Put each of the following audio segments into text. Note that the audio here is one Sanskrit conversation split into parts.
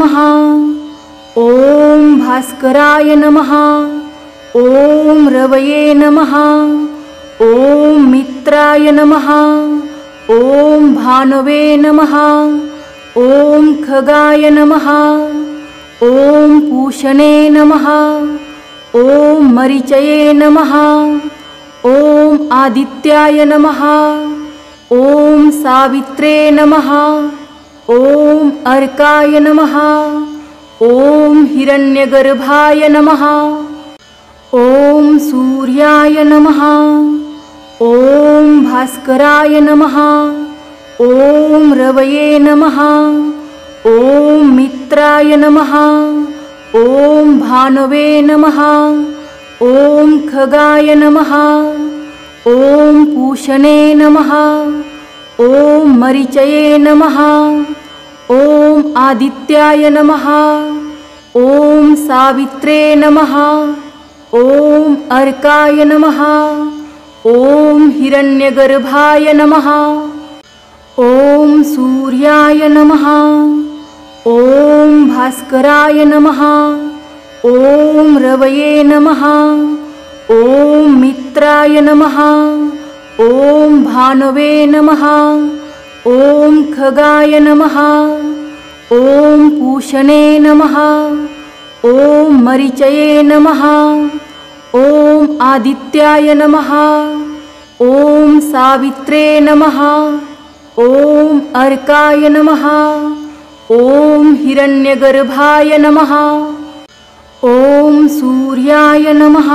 नमः। ॐ भास्कराय नमः। ॐ रवये नमः। ॐ मित्राय नमः। ॐ भानवे नमः। ॐ खगाय नमः। ॐ पूषणे नमः। ॐ मरीचये नमः। ॐ आदित्याय नमः। ॐ सावित्रे नमः। ॐ अर्काय नमः। ॐ हिरण्यगर्भाय नमः। ॐ सूर्याय नमः। ॐ भास्कराय नमः। ॐ रवये नमः। ॐ मित्राय नमः। ॐ भानवे नमः। ॐ खगाय नमः। ॐ पूषणे नमः। ॐ मरीचये नमः। ॐ आदित्याय नमः। ॐ सावित्रे नमः। ॐ अर्काय नमः। ॐ हिरण्यगर्भाय नमः। ॐ सूर्याय नमः। ॐ भास्कराय नमः। ॐ रवये नमः। ॐ मित्राय नमः। ॐ भानवे नमः। ॐ खगाय नमः। ॐ पूषणे नमः। ॐ मरीचये नमः। ॐ आदित्याय नमः। ॐ सावित्रे नमः। ॐ अर्काय नमः। ॐ हिरण्यगर्भाय नमः। ॐ सूर्याय नमः।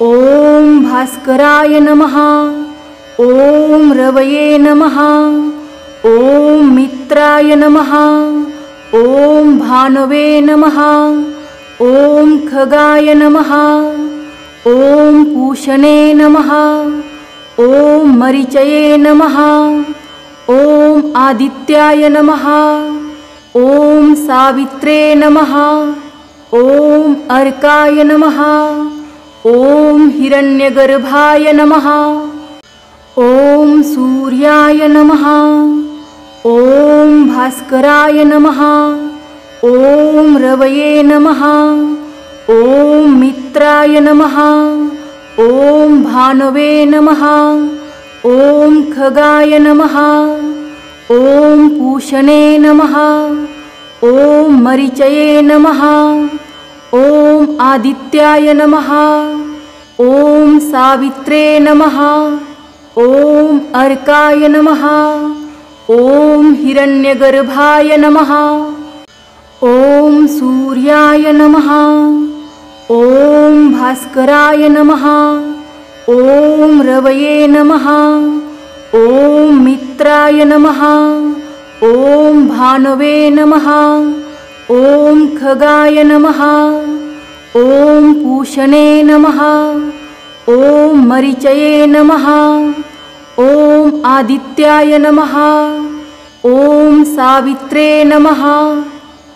ॐ भास्कराय नमः। ॐ रवये नमः। ॐ मित्राय नमः। ॐ भानवे नमः। ॐ खगाय नमः। ॐ पूषणे नमः। ॐ मरीचये नमः। ॐ आदित्याय नमः। ॐ सावित्रे नमः। ॐ अर्काय नमः। ॐ हिरण्यगर्भाय नमः। ॐ सूर्याय नमः। ॐ भास्कराय नमः। ॐ रवये नमः। ॐ मित्राय नमः। ॐ भानवे नमः। ॐ खगाय नमः। ॐ पूषणे नमः। ॐ मरीचये नमः। ॐ आदित्याय नमः। ॐ सावित्रे नमः। ॐ अर्काय नमः। ॐ हिरण्यगर्भाय नमः। ॐ सूर्याय नमः। ॐ भास्कराय नमः। ॐ रवये नमः। ॐ मित्राय नमः। ॐ भानवे नमः। ॐ खगाय नमः। ॐ पूषणे नमः। ॐ मरीचये नमः। ॐ आदित्याय नमः। ॐ सावित्रे नमः।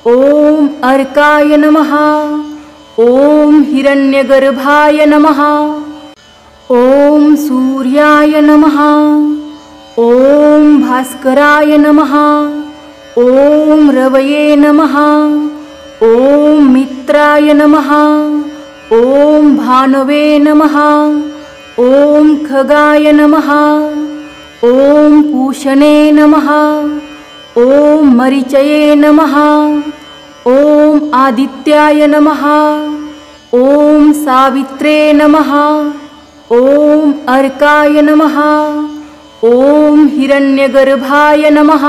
ॐ अर्काय नमः। ॐ हिरण्यगर्भाय नमः। ॐ सूर्याय नमः। ॐ भास्कराय नमः। ॐ रवये नमः। ॐ मित्राय नमः। ॐ भानवे नमः। ॐ खगाय नमः। ॐ पूषणे नमः। ॐ मरीचये नमः। ॐ आदित्याय नमः। ॐ सावित्रे नमः। ॐ अर्काय नमः। ॐ हिरण्यगर्भाय नमः।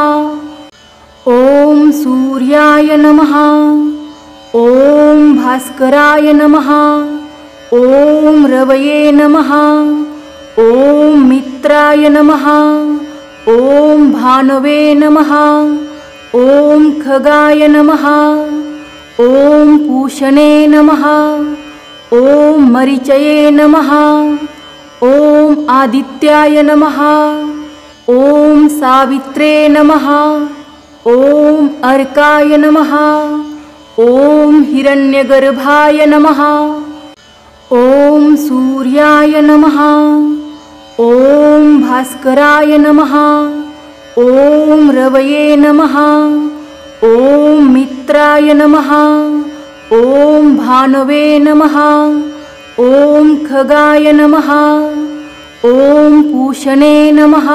ॐ सूर्याय नमः। ॐ भास्कराय नमः। ॐ रवये नमः। ॐ मित्राय नमः। ॐ भानवे नमः। ॐ खगाय नमः। ॐ पूषणे नमः। ॐ मरीचये नमः। ॐ आदित्याय नमः। ॐ सावित्रे नमः। ॐ अर्काय नमः। ॐ हिरण्यगर्भाय नमः। ॐ सूर्याय नमः। ॐ भास्कराय नमः। ॐ रवये नमः। ॐ मित्राय मित्राय नमः। ॐ भानवे नमः। ॐ खगाय नमः। ॐ पूषणे नमः।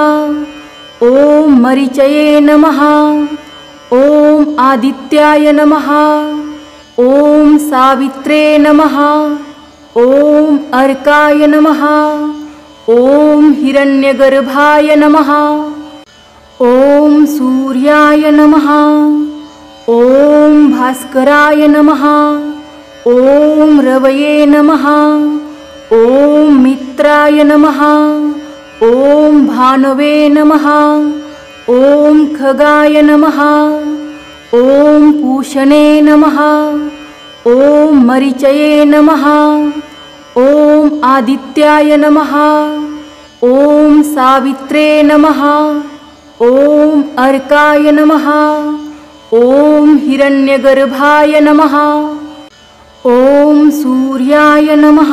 ॐ मरीचये नमः। ॐ आदित्याय नमः। ॐ सावित्रे नमः। ॐ अर्काय नमः। ॐ हिरण्यगर्भाय नमः। ॐ सूर्याय नमः। ॐ भास्कराय नमः। ॐ रवये नमः। ॐ मित्राय नमः। ॐ भानवे नमः। ॐ खगाय नमः। ॐ पूषणे नमः। ॐ मरीचये नमः। ॐ आदित्याय नमः। ॐ सावित्रे नमः। ॐ अर्काय नमः। ॐ हिरण्यगर्भाय नमः। ॐ सूर्याय नमः।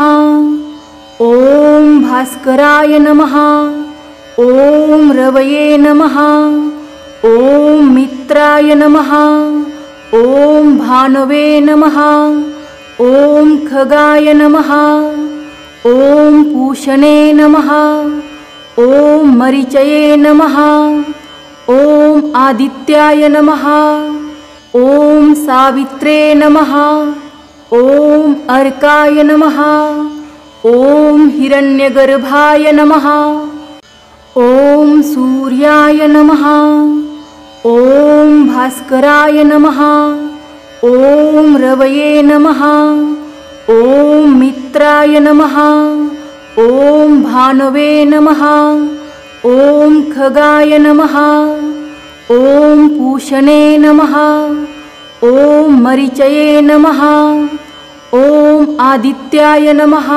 ॐ भास्कराय नमः। ॐ रवये नमः। ॐ मित्राय नमः। ॐ भानवे नमः। ॐ खगाय नमः। ॐ पूषणे नमः। ॐ मरीचये नमः। ॐ आदित्याय नमः। ॐ सावित्रे नमः। ॐ अर्काय नमः। ॐ हिरण्यगर्भाय नमः। ॐ सूर्याय नमः। ॐ भास्कराय नमः। ॐ रवये नमः। ॐ मित्राय नमः। ॐ भानवे नमः। ॐ खगाय नमः। ॐ पूषणे नमः। ॐ मरीचये नमः। ॐ आदित्याय नमः।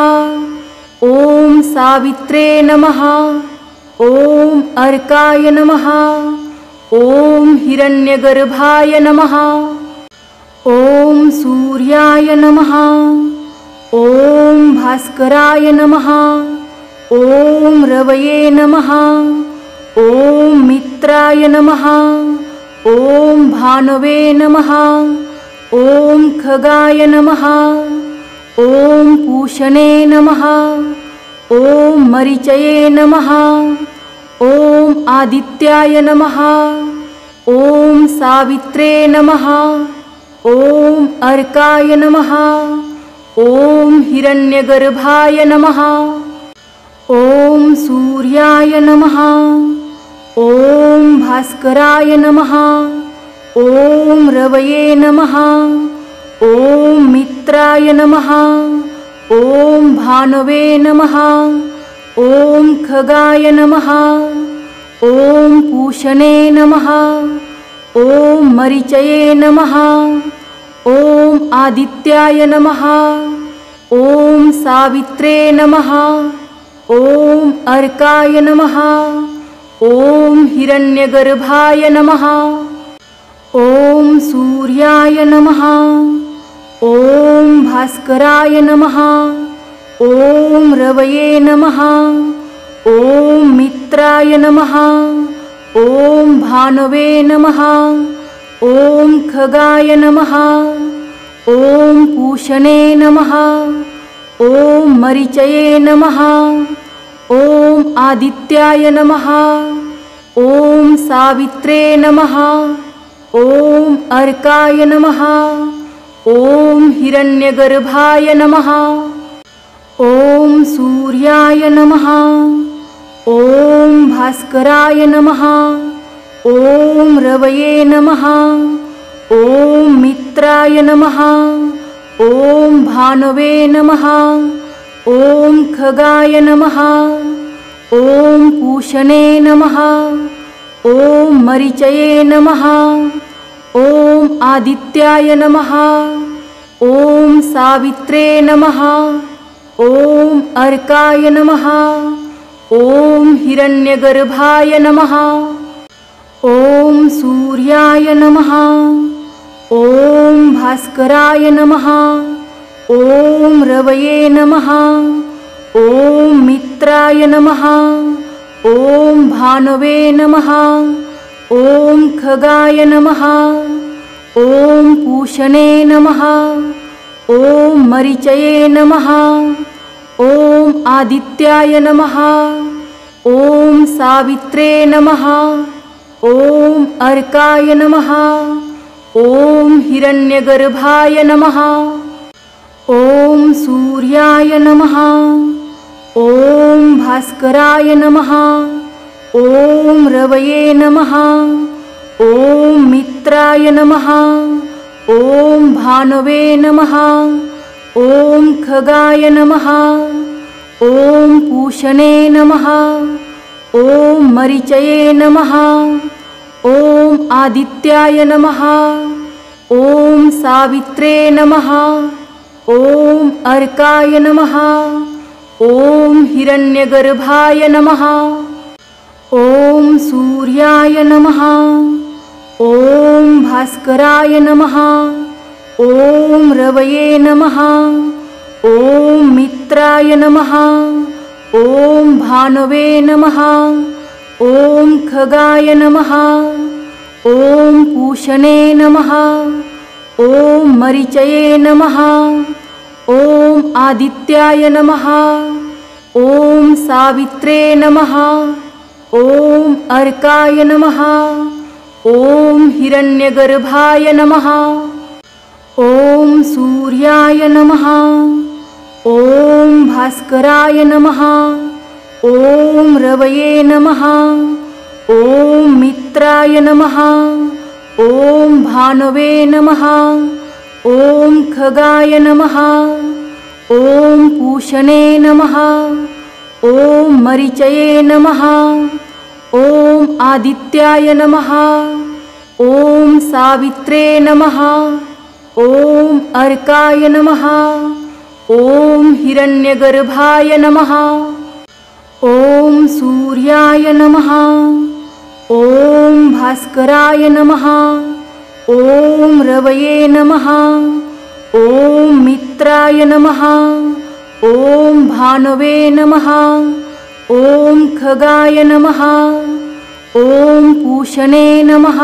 ॐ सावित्रे नमः। ॐ अर्काय नमः। ॐ हिरण्यगर्भाय नमः। ॐ सूर्याय नमः। ॐ भास्कराय नमः। ॐ रवये नमः। ॐ मित्राय नमः। ॐ भानवे नमः। ॐ खगाय नमः। ॐ पूषणे नमः। ॐ मरीचये नमः। ॐ आदित्याय नमः। ॐ सावित्रे नमः। ॐ अर्काय नमः। ॐ हिरण्यगर्भाय नमः। ॐ सूर्याय नमः। ॐ भास्कराय नमः। ॐ रवये नमः। ॐ मित्राय नमः। ॐ भानवे नमः। ॐ खगाय नमः। ॐ पूषणे नमः। ॐ मरीचये नमः। ॐ आदित्याय नमः। ॐ सावित्रे नमः। ॐ अर्काय नमः। ॐ हिरण्यगर्भाय नमः। ॐ सूर्याय नमः। ॐ भास्कराय नमः। ॐ रवये नमः। ॐ मित्राय नमः। ॐ भानवे नमः। ॐ खगाय नमः। ॐ पूषणे नमः। ॐ मरीचये नमः। ॐ आदित्याय नमः। ॐ सावित्रे नमः। ॐ अर्काय नमः। ॐ हिरण्यगर्भाय नमः। ॐ सूर्याय नमः। ॐ भास्कराय नमः। ॐ रवये नमः। ॐ मित्राय नमः। ॐ भानवे नमः। ॐ खगाय नमः। ॐ पूषणे नमः। ॐ मरीचये नमः। ॐ आदित्याय नमः। ॐ सावित्रे नमः। ॐ अर्काय नमः। ॐ हिरण्यगर्भाय नमः। ॐ सूर्याय नमः। ॐ भास्कराय नमः। ॐ रवये नमः। ॐ मित्राय नमः। ॐ भानवे नमः। ॐ खगाय नमः। ॐ पूषणे नमः। ॐ मरीचये नमः। ॐ आदित्याय नमः। ॐ सावित्रे नमः। ॐ अर्काय नमः। ॐ हिरण्यगर्भाय नमः। ॐ सूर्याय नमः। ॐ भास्कराय नमः। ॐ रवये नमः। ॐ मित्राय नमः। ॐ भानवे नमः। ॐ खगाय नमः। ॐ पूषणे नमः। ॐ मरीचये नमः। ॐ आदित्याय नमः। ॐ सावित्रे नमः। ॐ अर्काय नमः। ॐ हिरण्यगर्भाय नमः। ॐ सूर्याय नमः। ॐ भास्कराय नमः। ॐ रवये नमः। ॐ मित्राय नमः। ॐ भानवे नमः। ॐ खगाय नमः। ॐ पूषणे नमः। ॐ मरीचये नमः। ॐ आदित्याय नमः। ॐ सावित्रे नमः। ॐ अर्काय नमः। ॐ हिरण्यगर्भाय नमः। ॐ सूर्याय नमः। ॐ भास्कराय नमः। ॐ रवये नमः। ॐ मित्राय नमः। ॐ भानवे नमः। ॐ खगाय नमः। ॐ पूषणे नमः। ॐ मरीचये नमः। ॐ आदित्याय नमः। ॐ सावित्रे नमः। ॐ अर्काय नमः। ॐ हिरण्यगर्भाय नमः। ॐ सूर्याय नमः। ॐ भास्कराय नमः। ॐ रवये नमः। ॐ मित्राय नमः। ॐ भानवे नमः। ॐ खगाय नमः। ॐ पूषणे नमः।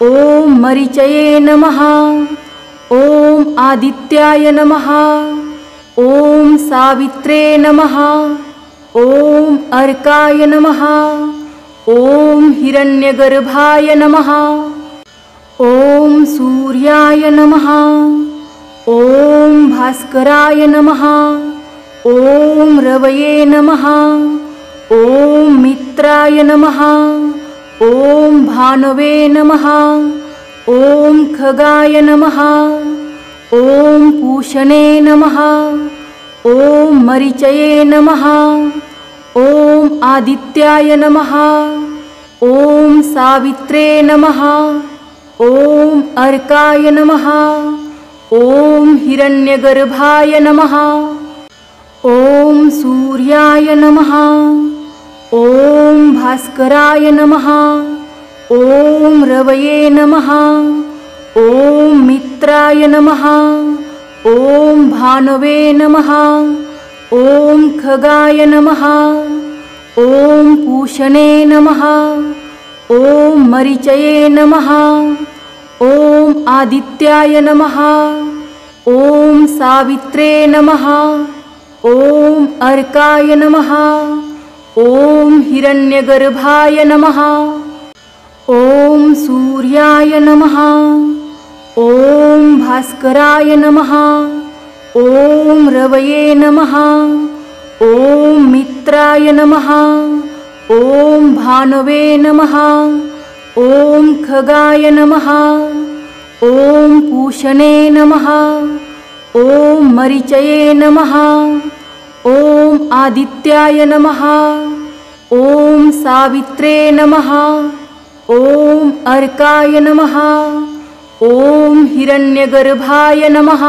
ॐ मरीचये नमः। ॐ आदित्याय नमः। ॐ सावित्रे नमः। ॐ अर्काय नमः। ॐ हिरण्यगर्भाय नमः। ॐ सूर्याय नमः। ॐ भास्कराय नमः। ॐ रवये नमः। ॐ मित्राय नमः। ॐ भानवे नमः। ॐ खगाय नमः। ॐ पूषणे नमः। ॐ मरीचये नमः। ॐ आदित्याय नमः। ॐ सावित्रे नमः। ॐ अर्काय नमः। ॐ हिरण्यगर्भाय नमः। ॐ सूर्याय नमः। ॐ भास्कराय नमः। ॐ रवये नमः। ॐ मित्राय नमः। ॐ भानवे नमः। ॐ खगाय नमः। ॐ पूषणे नमः। ॐ मरीचये नमः। ॐ आदित्याय नमः। ॐ सावित्रे नमः। ॐ अर्काय नमः। ॐ हिरण्यगर्भाय नमः। ॐ सूर्याय नमः। ॐ भास्कराय नमः। ॐ रवये नमः। ॐ मित्राय नमः। ॐ भानवे नमः। ॐ खगाय नमः। ॐ पूषणे नमः। ॐ मरीचये नमः। ॐ आदित्याय नमः। ॐ सावित्रे नमः। ॐ अर्काय नमः। ॐ हिरण्यगर्भाय नमः।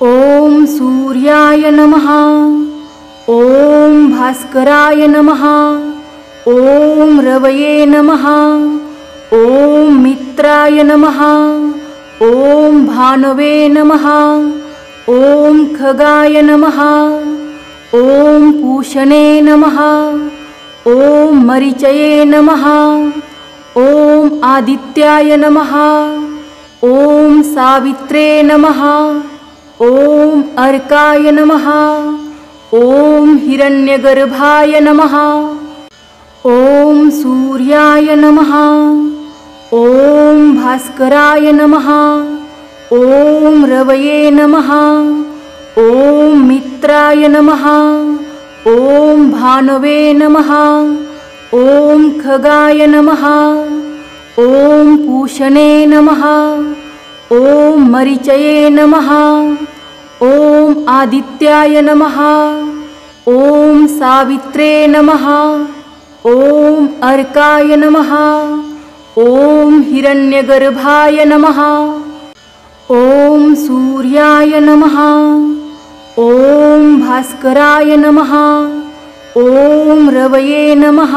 ॐ सूर्याय नमः। ॐ भास्कराय नमः। ॐ रवये नमः। ॐ मित्राय नमः। ॐ भानवे नमः। ॐ खगाय नमः। ॐ पूषणे नमः। ॐ मरीचये नमः। ॐ आदित्याय नमः। ॐ सावित्रे नमः। ॐ अर्काय नमः। ॐ हिरण्यगर्भाय नमः। ॐ सूर्याय नमः। ॐ भास्कराय नमः। ॐ रवये नमः। ॐ मित्राय नमः। ॐ भानवे नमः। ॐ खगाय नमः। ॐ पूषणे नमः। ॐ मरीचये नमः। ॐ आदित्याय नमः। ॐ सावित्रे नमः। ॐ अर्काय नमः। ॐ हिरण्यगर्भाय नमः। ॐ सूर्याय नमः। ॐ भास्कराय नमः। ॐ रवये नमः।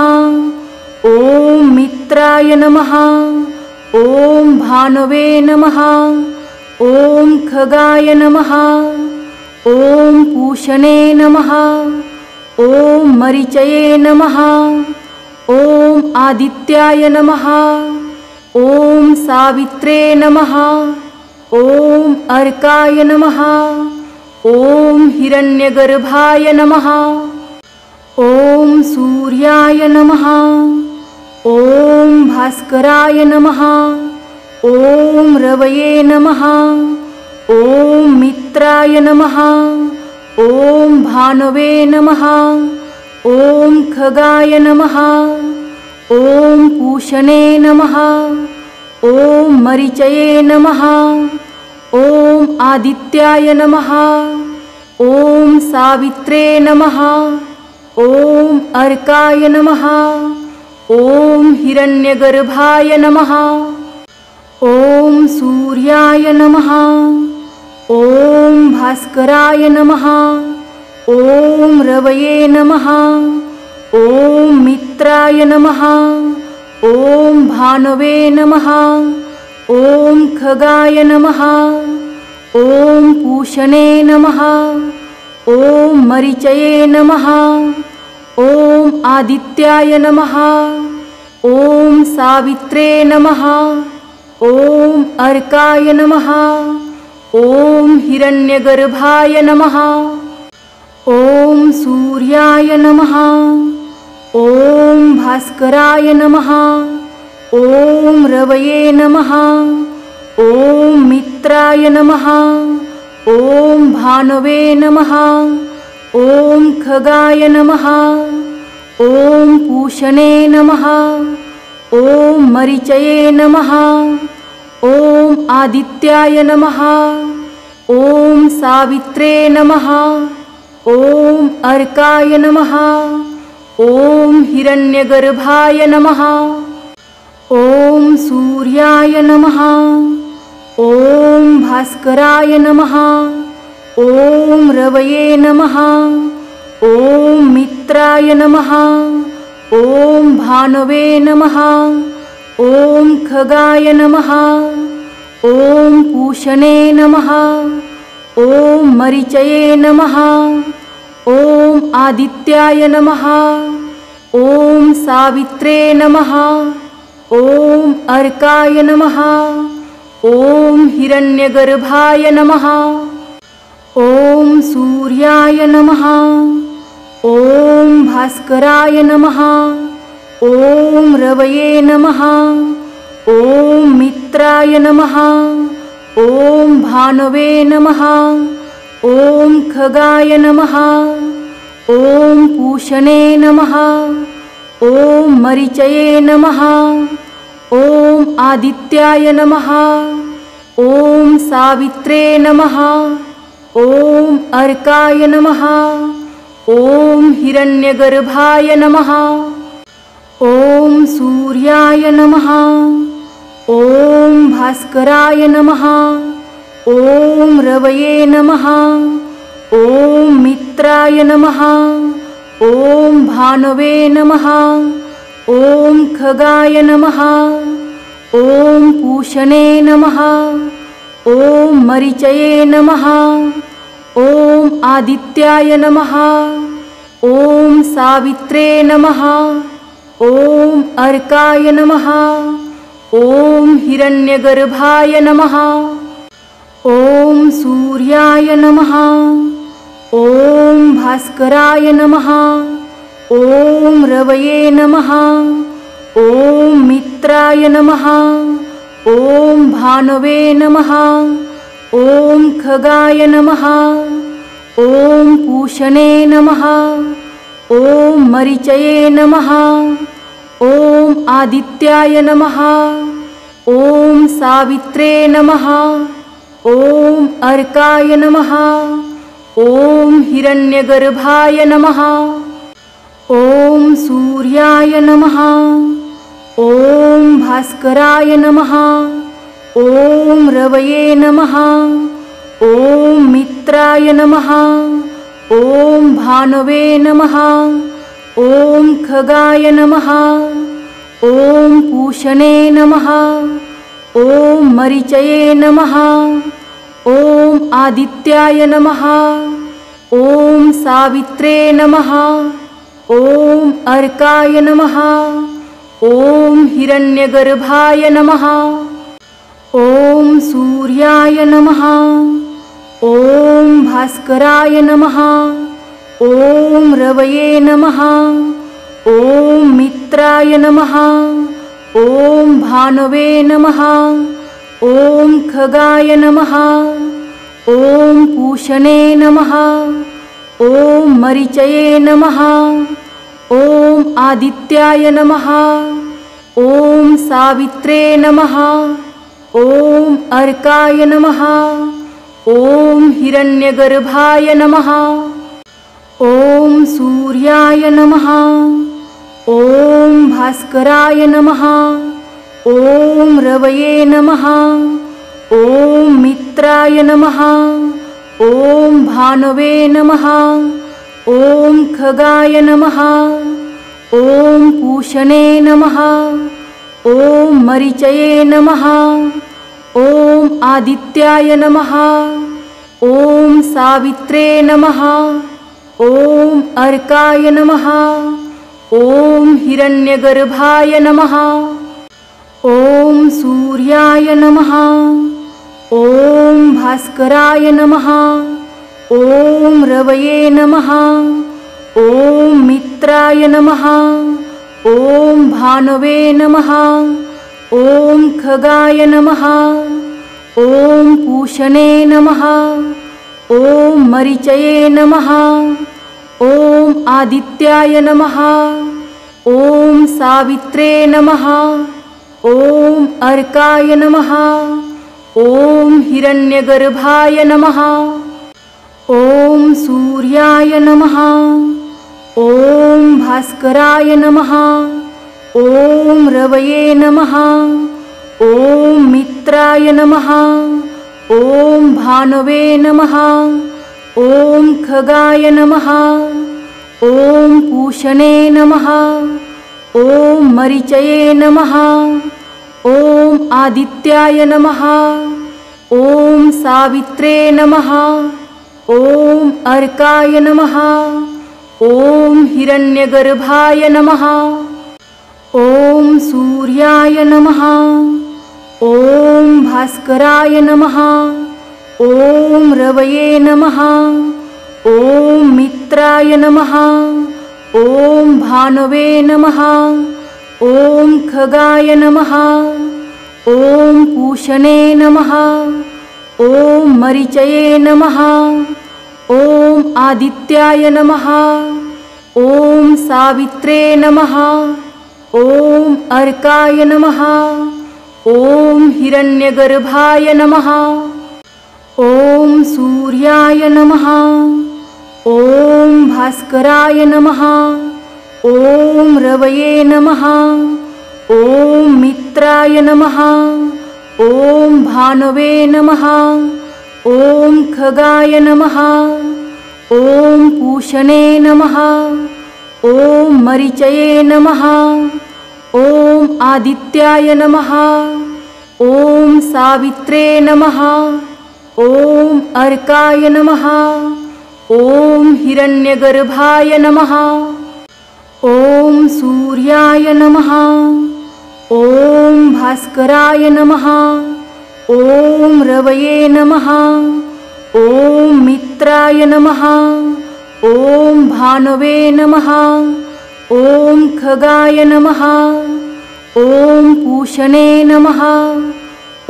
ॐ मित्राय नमः। ॐ भानवे नमः। ॐ खगाय नमः। ॐ पूषणे नमः। ॐ मरीचये नमः। ॐ आदित्याय नमः। ॐ सावित्रे नमः। ॐ अर्काय नमः। ॐ हिरण्यगर्भाय नमः। ॐ सूर्याय नमः। ॐ भास्कराय नमः। ॐ रवये नमः। ॐ मित्राय नमः। ॐ भानवे नमः। ॐ खगाय नमः। ॐ पूषणे नमः। ॐ मरीचये नमः। ॐ आदित्याय नमः। ॐ सावित्रे नमः। ॐ अर्काय नमः। ॐ हिरण्यगर्भाय नमः। ॐ सूर्याय नमः। ॐ भास्कराय नमः। ॐ रवये नमः। ॐ मित्राय नमः। ॐ भानवे नमः। ॐ खगाय नमः। ॐ पूषणे नमः। ॐ मरीचये नमः। ॐ आदित्याय नमः। ॐ सावित्रे नमः। ॐ अर्काय नमः। ॐ हिरण्यगर्भाय नमः। ॐ सूर्याय नमः। ॐ भास्कराय नमः। ॐ रवये नमः। ॐ मित्राय नमः। ॐ भानवे नमः। ॐ खगाय नमः। ॐ पूषणे नमः। ॐ मरीचये नमः। ॐ आदित्याय नमः। ॐ सावित्रे नमः। ॐ अर्काय नमः। ॐ हिरण्यगर्भाय नमः। ॐ सूर्याय नमः। ॐ भास्कराय नमः। ॐ रवये नमः। ॐ मित्राय नमः। ॐ भानवे नमः। ॐ खगाय नमः। ॐ पूषणे नमः। ॐ मरीचये नमः। ॐ आदित्याय नमः। ॐ सावित्रे नमः। ॐ अर्काय नमः। ॐ हिरण्यगर्भाय नमः। ॐ सूर्याय नमः। ॐ भास्कराय नमः। ॐ रवये नमः। ॐ मित्राय नमः। ॐ भानवे नमः। ॐ खगाय नमः। ॐ पूषणे नमः। ॐ मरीचये नमः। ॐ आदित्याय नमः। ॐ सावित्रे नमः। ॐ अर्काय नमः। ॐ हिरण्यगर्भाय नमः। ॐ सूर्याय नमः। ॐ भास्कराय नमः। ॐ रवये नमः। ॐ मित्राय नमः। ॐ भानवे नमः। ॐ खगाय नमः। ॐ पूषणे नमः। ॐ मरीचये नमः। ॐ आदित्याय नमः। ॐ सावित्रे नमः। ॐ अर्काय नमः। ॐ हिरण्यगर्भाय नमः। ॐ सूर्याय नमः। ॐ भास्कराय नमः। ॐ रवये नमः। ॐ मित्राय नमः। ॐ भानवे नमः। ॐ खगाय नमः। ॐ पूषणे नमः। ॐ मरीचये नमः। ॐ आदित्याय नमः। ॐ सावित्रे नमः। ॐ अर्काय नमः। ॐ हिरण्यगर्भाय नमः। ॐ सूर्याय नमः। ॐ भास्कराय नमः। ॐ रवये नमः। ॐ मित्राय नमः। ॐ भानवे नमः। ॐ खगाय नमः। ॐ पूषणे नमः। ॐ मरीचये नमः। ॐ आदित्याय नमः। ॐ सावित्रे नमः। ॐ अर्काय नमः। ॐ हिरण्यगर्भाय नमः। ॐ सूर्याय नमः। ॐ भास्कराय नमः। ॐ रवये नमः। ॐ मित्राय नमः। ॐ भानवे नमः। ॐ खगाय नमः। ॐ पूषणे नमः। ॐ मरीचये नमः। ॐ आदित्याय नमः। ॐ सावित्रे नमः। ॐ अर्काय नमः। ॐ हिरण्यगर्भाय नमः। ॐ सूर्याय नमः। ॐ भास्कराय नमः। ॐ रवये नमः। ॐ मित्राय नमः। ॐ भानवे नमः। ॐ खगाय नमः। ॐ पूषणे नमः। ॐ मरीचये नमः। ॐ आदित्याय नमः। ॐ सावित्रे नमः। ॐ अर्काय नमः। ॐ हिरण्यगर्भाय नमः। ॐ सूर्याय नमः। ॐ भास्कराय नमः। ॐ रवये नमः। ॐ मित्राय नमः। ॐ भानवे नमः। ॐ खगाय नमः। ॐ पूषणे नमः। ॐ मरीचये नमः। ॐ आदित्याय नमः। ॐ सावित्रे नमः। ॐ अर्काय नमः। ॐ हिरण्यगर्भाय नमः। ॐ सूर्याय नमः। ॐ भास्कराय नमः। ॐ रवये नमः। ॐ मित्राय नमः। ॐ भानवे नमः। ॐ खगाय नमः। ॐ पूषणे नमः। ॐ मरीचये नमः। ॐ आदित्याय नमः। ॐ सावित्रे नमः। ॐ अर्काय नमः। ॐ हिरण्यगर्भाय नमः। ॐ सूर्याय नमः। ॐ भास्कराय नमः। ॐ रवये नमः। ॐ मित्राय नमः। ॐ भानवे नमः। ॐ खगाय नमः। ॐ पूषणे नमः। ॐ मरीचये नमः। ॐ आदित्याय नमः। ॐ सावित्रे नमः। ॐ अर्काय नमः। ॐ हिरण्यगर्भाय नमः। ॐ सूर्याय नमः। ॐ भास्कराय नमः। ॐ रवये नमः। ॐ मित्राय नमः। ॐ भानवे नमः। ॐ खगाय नमः। ॐ पूषणे नमः। ॐ मरीचये नमः। ॐ आदित्याय नमः। ॐ सावित्रे नमः। ॐ अर्काय नमः। ॐ हिरण्यगर्भाय नमः। ॐ सूर्याय नमः। ॐ भास्कराय नमः। ॐ रवये नमः। ॐ मित्राय नमः। ॐ भानवे नमः। ॐ खगाय नमः। ॐ पूषणे नमः।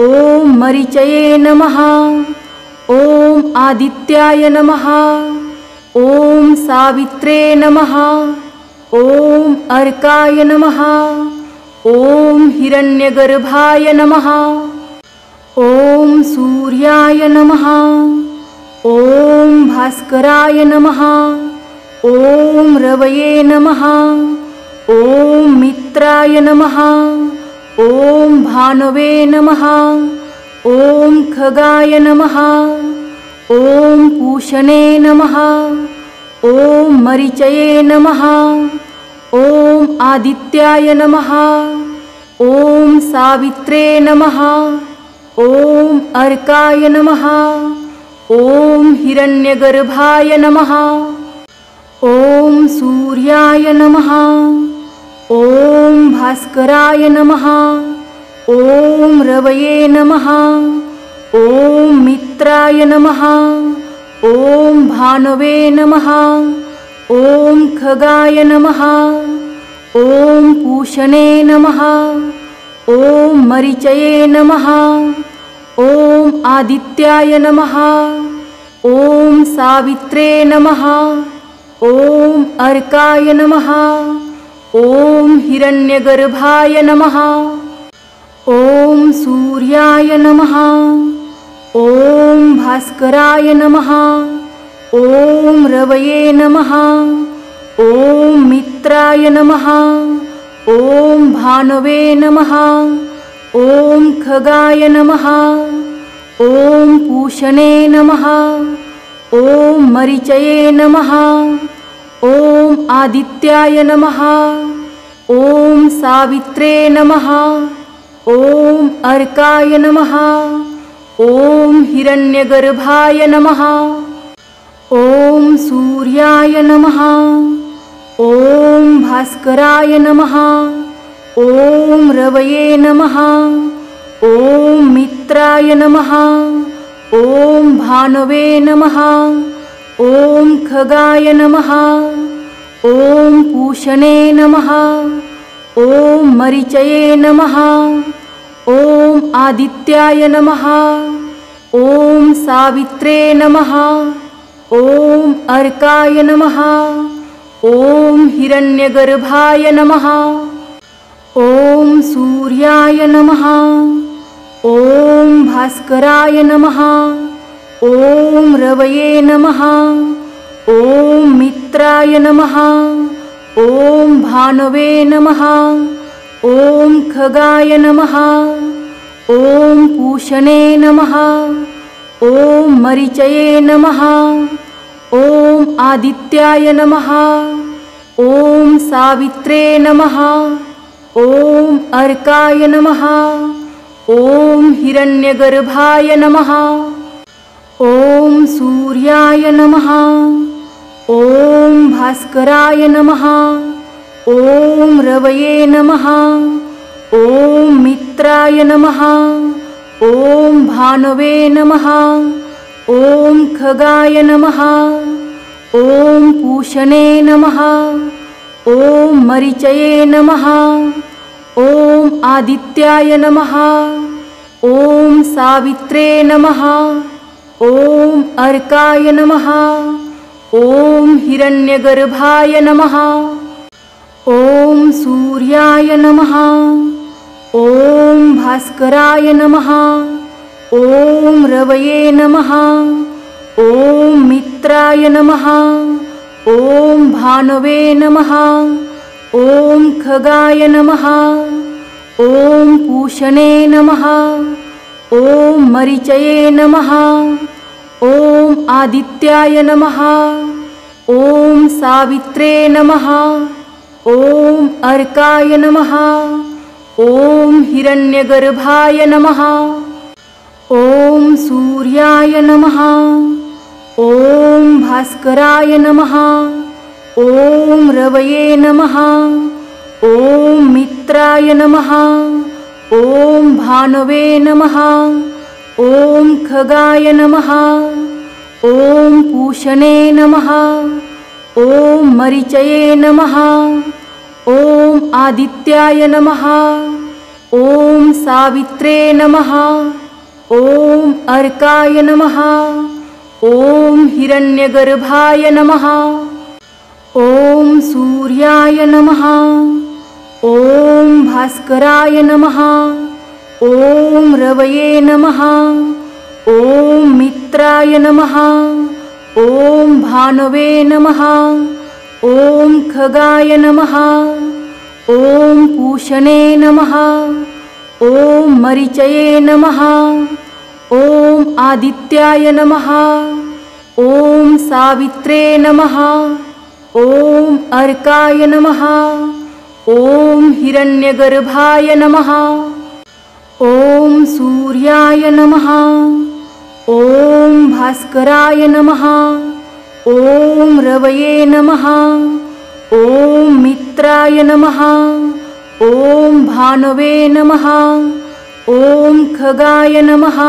ॐ मरीचये नमः। ॐ आदित्याय नमः। ॐ सावित्रे नमः। ॐ अर्काय नमः। ॐ हिरण्यगर्भाय नमः। ॐ सूर्याय नमः। ॐ भास्कराय नमः। ॐ रवये नमः। ॐ मित्राय नमः। ॐ भानवे नमः। ॐ खगाय नमः। ॐ पूषणे नमः। ॐ मरीचये नमः। ॐ आदित्याय नमः। ॐ सावित्रे नमः। ॐ अर्काय नमः। ॐ हिरण्यगर्भाय नमः। ॐ सूर्याय नमः। ॐ भास्कराय नमः। ॐ रवये नमः। ॐ मित्राय नमः। ॐ भानवे नमः। ॐ खगाय नमः। ॐ पूषणे नमः। ॐ मरीचये नमः। ॐ आदित्याय नमः। ॐ सावित्रे नमः। ॐ अर्काय नमः। ॐ हिरण्यगर्भाय नमः। ॐ सूर्याय नमः। ॐ भास्कराय नमः। ॐ रवये नमः। ॐ मित्राय नमः। ॐ भानवे नमः। ॐ खगाय नमः। ॐ पूषणे नमः। ॐ मरीचये नमः। ॐ आदित्याय नमः। ॐ सावित्रे नमः। ॐ अर्काय नमः। ॐ हिरण्यगर्भाय नमः। ॐ सूर्याय नमः। ॐ भास्कराय नमः। ॐ रवये नमः। ॐ मित्राय नमः। ॐ भानवे नमः। ॐ खगाय नमः। ॐ पूषणे नमः। ॐ मरीचये नमः। ॐ आदित्याय नमः। ॐ सावित्रे नमः। ॐ अर्काय नमः। ॐ हिरण्यगर्भाय नमः। ॐ सूर्याय नमः। ॐ भास्कराय नमः। ॐ रवये नमः। ॐ मित्राय नमः। ॐ भानवे नमः। ॐ खगाय नमः। ॐ पूषणे नमः। ॐ मरीचये नमः। ॐ आदित्याय नमः। ॐ सावित्रे नमः। ॐ अर्काय नमः। ॐ हिरण्यगर्भाय नमः। ॐ सूर्याय नमः। ॐ भास्कराय नमः। ॐ रवये नमः। ॐ मित्राय नमः। ॐ भानवे नमः। ॐ खगाय नमः। ॐ पूषणे नमः। ॐ मरीचये नमः। ॐ आदित्याय नमः। ॐ सावित्रे नमः। ॐ अर्काय नमः। ॐ हिरण्यगर्भाय नमः। ॐ सूर्याय नमः। ॐ भास्कराय नमः। ॐ रवये नमः। ॐ मित्राय नमः। ॐ भानवे नमः। ॐ खगाय नमः। ॐ पूषणे नमः। ॐ मरीचये नमः। ॐ आदित्याय नमः। ॐ सावित्रे नमः। ॐ अर्काय नमः। ॐ हिरण्यगर्भाय नमः। ॐ सूर्याय नमः। ॐ भास्कराय नमः। ॐ रवये नमः। ॐ मित्राय नमः। ॐ भानवे नमः। ॐ खगाय नमः। ॐ पूषणे नमः। ॐ मरीचये नमः। ॐ आदित्याय नमः। ॐ सावित्रे नमः। ॐ अर्काय नमः। ॐ हिरण्यगर्भाय नमः। ॐ सूर्याय नमः। ॐ भास्कराय नमः। ॐ रवये नमः। ॐ मित्राय नमः। ॐ भानवे नमः। ॐ खगाय नमः। ॐ पूषणे नमः। ॐ मरीचये नमः। ॐ आदित्याय नमः। ॐ सावित्रे नमः। ॐ अर्काय नमः। ॐ हिरण्यगर्भाय नमः। ॐ सूर्याय नमः। ॐ भास्कराय नमः। ॐ रवये नमः। ॐ मित्राय नमः। ॐ भानवे नमः। ॐ खगाय नमः।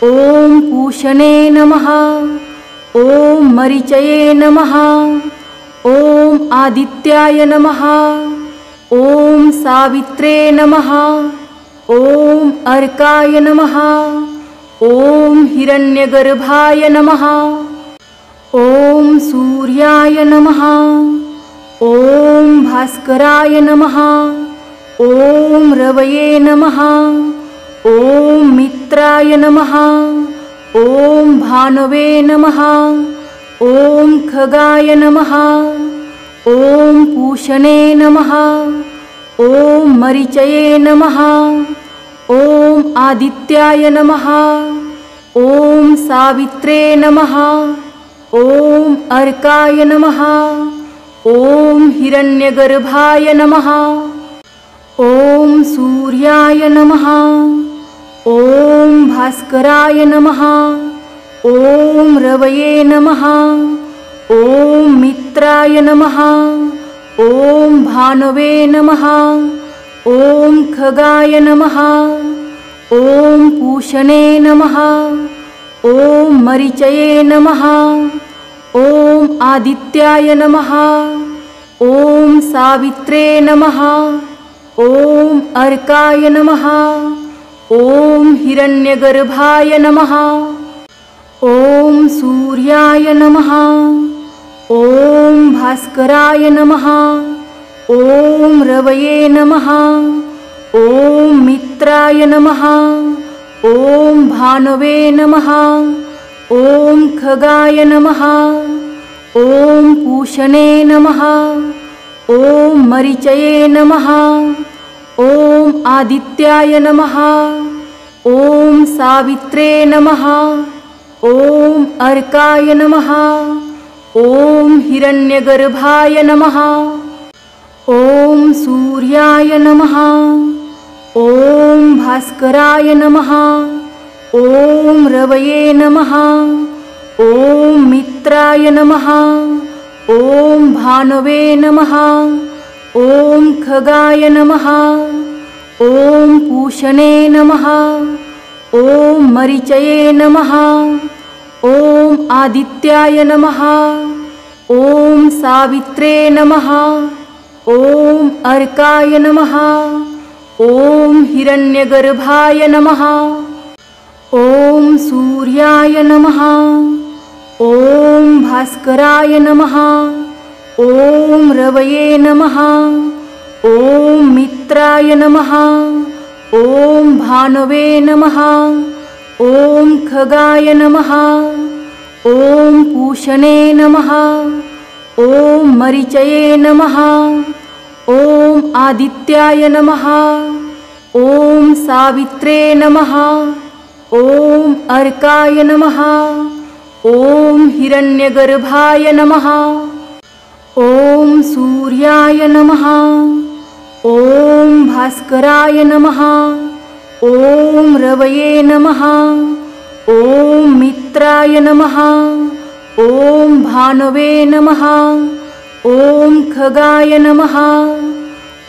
ॐ पूषणे नमः। ॐ मरीचये नमः। ॐ आदित्याय नमः। ॐ सावित्रे नमः। ॐ अर्काय नमः। ॐ हिरण्यगर्भाय नमः। ॐ सूर्याय नमः। ॐ भास्कराय नमः। ॐ रवये नमः। ॐ मित्राय नमः। ॐ भानवे नमः। ॐ खगाय नमः। ॐ पूषणे नमः। ॐ मरीचये नमः। ॐ आदित्याय नमः। ॐ सावित्रे नमः। ॐ अर्काय नमः। ॐ हिरण्यगर्भाय नमः। ॐ सूर्याय नमः। ॐ भास्कराय नमः। ॐ रवये नमः। ॐ मित्राय नमः। ॐ भानवे नमः। ॐ खगाय नमः। ॐ पूषणे नमः। ॐ मरीचये नमः। ॐ आदित्याय नमः। ॐ सावित्रे नमः। ॐ अर्काय नमः। ॐ हिरण्यगर्भाय नमः। ॐ सूर्याय नमः। ॐ भास्कराय नमः। ॐ रवये नमः। ॐ मित्राय नमः। ॐ भानवे नमः। ॐ खगाय नमः। ॐ पूषणे नमः। ॐ मरीचये नमः। ॐ आदित्याय नमः। ॐ सावित्रे नमः। ॐ अर्काय नमः। ॐ हिरण्यगर्भाय नमः। ॐ सूर्याय नमः। ॐ भास्कराय नमः। ॐ रवये नमः। ॐ मित्राय नमः। ॐ भानवे नमः। ॐ खगाय नमः। ॐ पूषणे नमः। ॐ मरीचये नमः। ॐ आदित्याय नमः। ॐ सावित्रे नमः। ॐ अर्काय नमः। ॐ हिरण्यगर्भाय नमः। ॐ सूर्याय नमः। ॐ भास्कराय नमः। ॐ रवये नमः। ॐ मित्राय नमः। ॐ भानवे नमः। ॐ खगाय नमः। ॐ पूषणे नमः। ॐ मरीचये नमः। ॐ आदित्याय नमः। ॐ सावित्रे नमः। ॐ अर्काय नमः। ॐ हिरण्यगर्भाय नमः। ॐ सूर्याय नमः। ॐ भास्कराय नमः। ॐ रवये नमः। ॐ मित्राय नमः। ॐ भानवे नमः। ॐ खगाय नमः।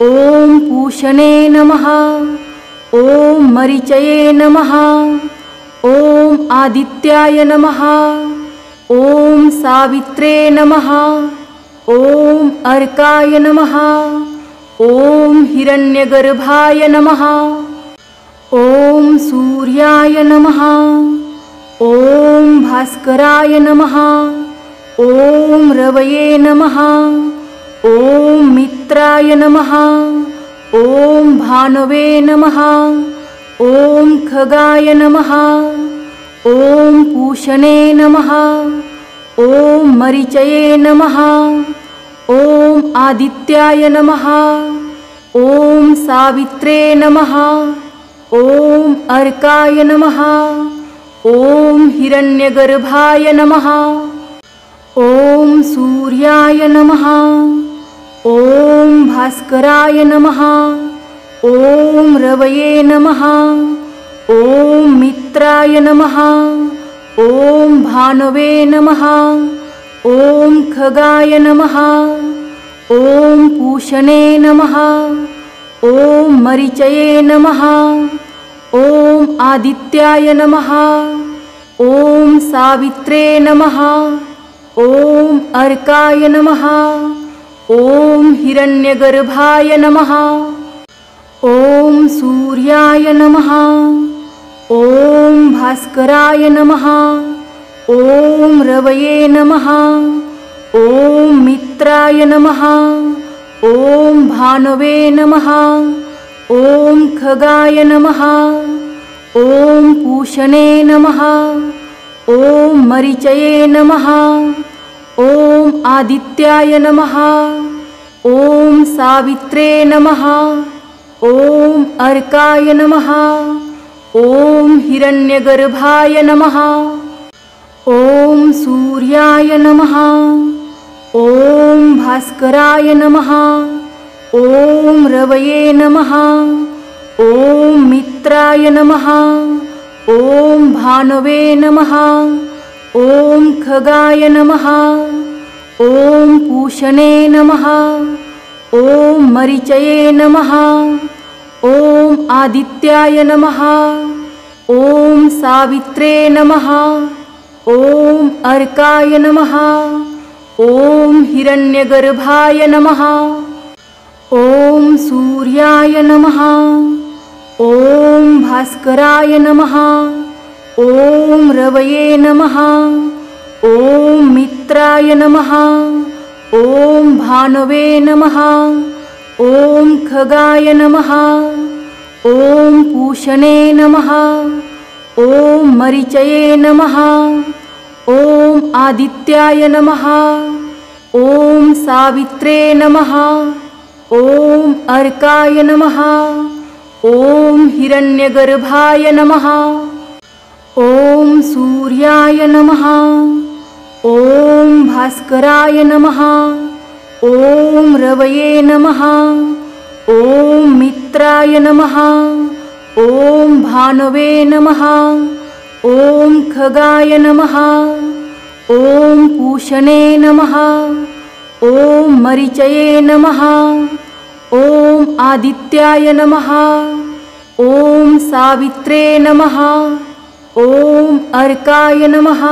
ॐ पूषणे नमः। ॐ मरीचये नमः। ॐ आदित्याय नमः। ॐ सावित्रे नमः। ॐ अर्काय नमः। ॐ हिरण्यगर्भाय नमः। ॐ सूर्याय नमः। ॐ भास्कराय नमः। ॐ रवये नमः। ॐ मित्राय नमः। ॐ भानवे नमः। ॐ खगाय नमः। ॐ पूषणे नमः। ॐ मरीचये नमः। ॐ आदित्याय नमः। ॐ सावित्रे नमः। ॐ अर्काय नमः। ॐ हिरण्यगर्भाय नमः। ॐ सूर्याय नमः। ॐ भास्कराय नमः। ॐ रवये नमः। ॐ मित्राय नमः। ॐ भानवे नमः। ॐ खगाय नमः। ॐ पूषणे नमः। ॐ मरीचये नमः। ॐ आदित्याय नमः। ॐ सावित्रे नमः। ॐ अर्काय नमः। ॐ हिरण्यगर्भाय नमः। ॐ सूर्याय नमः। ॐ भास्कराय नमः। ॐ रवये नमः। ॐ मित्राय नमः। ॐ भानवे नमः। ॐ खगाय नमः। ॐ पूषणे नमः। ॐ मरीचये नमः। ॐ आदित्याय नमः। ॐ सावित्रे नमः। ॐ अर्काय नमः। ॐ हिरण्यगर्भाय नमः। ॐ सूर्याय नमः। ॐ भास्कराय नमः। ॐ रवये नमः। ॐ मित्राय नमः। ॐ भानवे नमः। ॐ खगाय नमः। ॐ पूषणे नमः। ॐ मरीचये नमः। ॐ आदित्याय नमः। ॐ सावित्रे नमः। ॐ अर्काय नमः। ॐ हिरण्यगर्भाय नमः। ॐ सूर्याय नमः। ॐ भास्कराय नमः। ॐ रवये नमः। ॐ मित्राय नमः। ॐ भानवे नमः। ॐ खगाय नमः। ॐ पूषणे नमः। ॐ मरीचये नमः। ॐ आदित्याय नमः। ॐ सावित्रे नमः। ॐ अर्काय नमः। ॐ हिरण्यगर्भाय नमः। ॐ सूर्याय नमः। ॐ भास्कराय नमः। ॐ रवये नमः। ॐ मित्राय नमः। ॐ भानवे नमः। ॐ खगाय नमः। ॐ पूषणे नमः। ॐ मरीचये नमः। ॐ आदित्याय नमः। ॐ सावित्रे नमः। ॐ अर्काय नमः।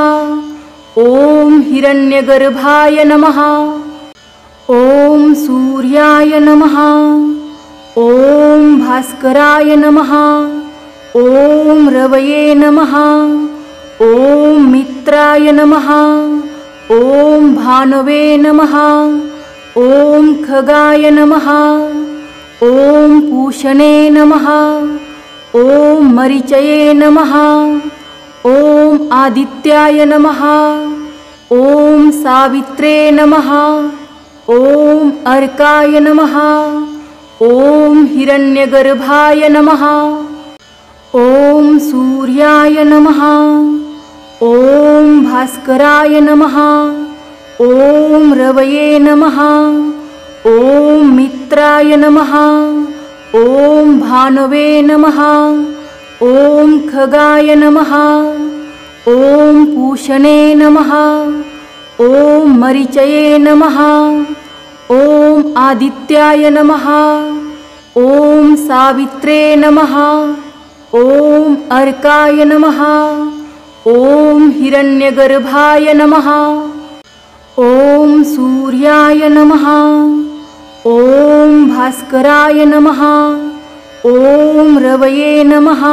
ॐ हिरण्यगर्भाय नमः। ॐ सूर्याय नमः। ॐ भास्कराय नमः। ॐ रवये नमः। ॐ मित्राय नमः। ॐ भानवे नमः। ॐ खगाय नमः। ॐ पूषणे नमः। ॐ मरीचये नमः। ॐ आदित्याय नमः। ॐ सावित्रे नमः। ॐ अर्काय नमः। ॐ हिरण्यगर्भाय नमः। ॐ सूर्याय नमः। ॐ भास्कराय नमः। ॐ रवये नमः। ॐ मित्राय नमः। ॐ भानवे नमः। ॐ खगाय नमः। ॐ पूषणे नमः। ॐ मरीचये नमः। ॐ आदित्याय नमः। ॐ सावित्रे नमः। ॐ अर्काय नमः। ॐ हिरण्यगर्भाय नमः। ॐ सूर्याय नमः। ॐ भास्कराय नमः। ॐ रवये नमः।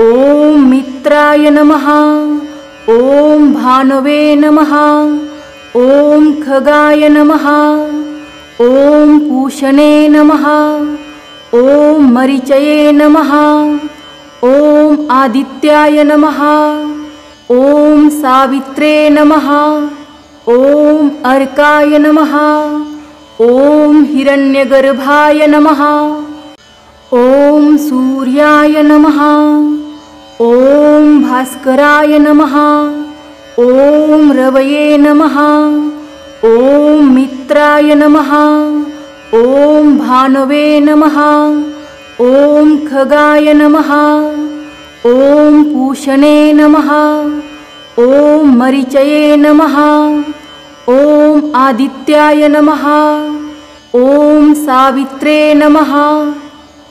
ॐ मित्राय नमः। ॐ भानवे नमः। ॐ खगाय नमः। ॐ पूषणे नमः। ॐ मरीचये नमः। ॐ आदित्याय नमः। ॐ सावित्रे नमः। ॐ अर्काय नमः। ॐ हिरण्यगर्भाय नमः। ॐ सूर्याय नमः। ॐ भास्कराय नमः। ॐ रवये नमः। ॐ मित्राय नमः। ॐ भानवे नमः। ॐ खगाय नमः। ॐ पूषणे नमः। ॐ मरीचये नमः। ॐ आदित्याय नमः। ॐ सावित्रे नमः।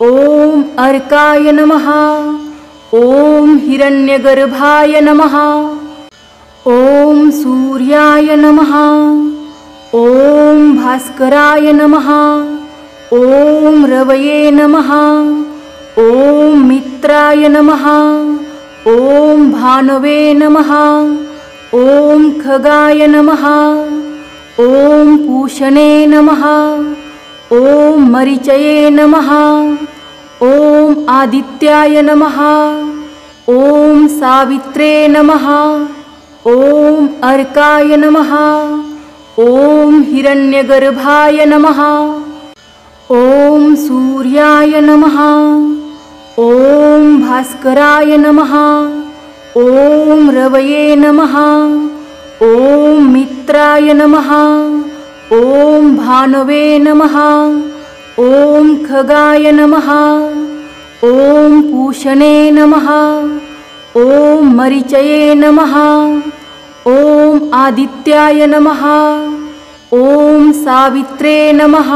ॐ अर्काय नमः। ॐ हिरण्यगर्भाय नमः। ॐ सूर्याय नमः। ॐ भास्कराय नमः। ॐ रवये नमः। ॐ मित्राय नमः। ॐ भानवे नमः। ॐ खगाय नमः। ॐ पूषणे नमः। ॐ मरीचये नमः। ॐ आदित्याय नमः। ॐ सावित्रे नमः। ॐ अर्काय नमः। ॐ हिरण्यगर्भाय नमः। ॐ सूर्याय नमः। ॐ भास्कराय नमः। ॐ रवये नमः। ॐ मित्राय नमः। ॐ भानवे नमः। ॐ खगाय नमः। ॐ पूषणे नमः। ॐ मरीचये नमः। ॐ आदित्याय नमः। ॐ सावित्रे नमः।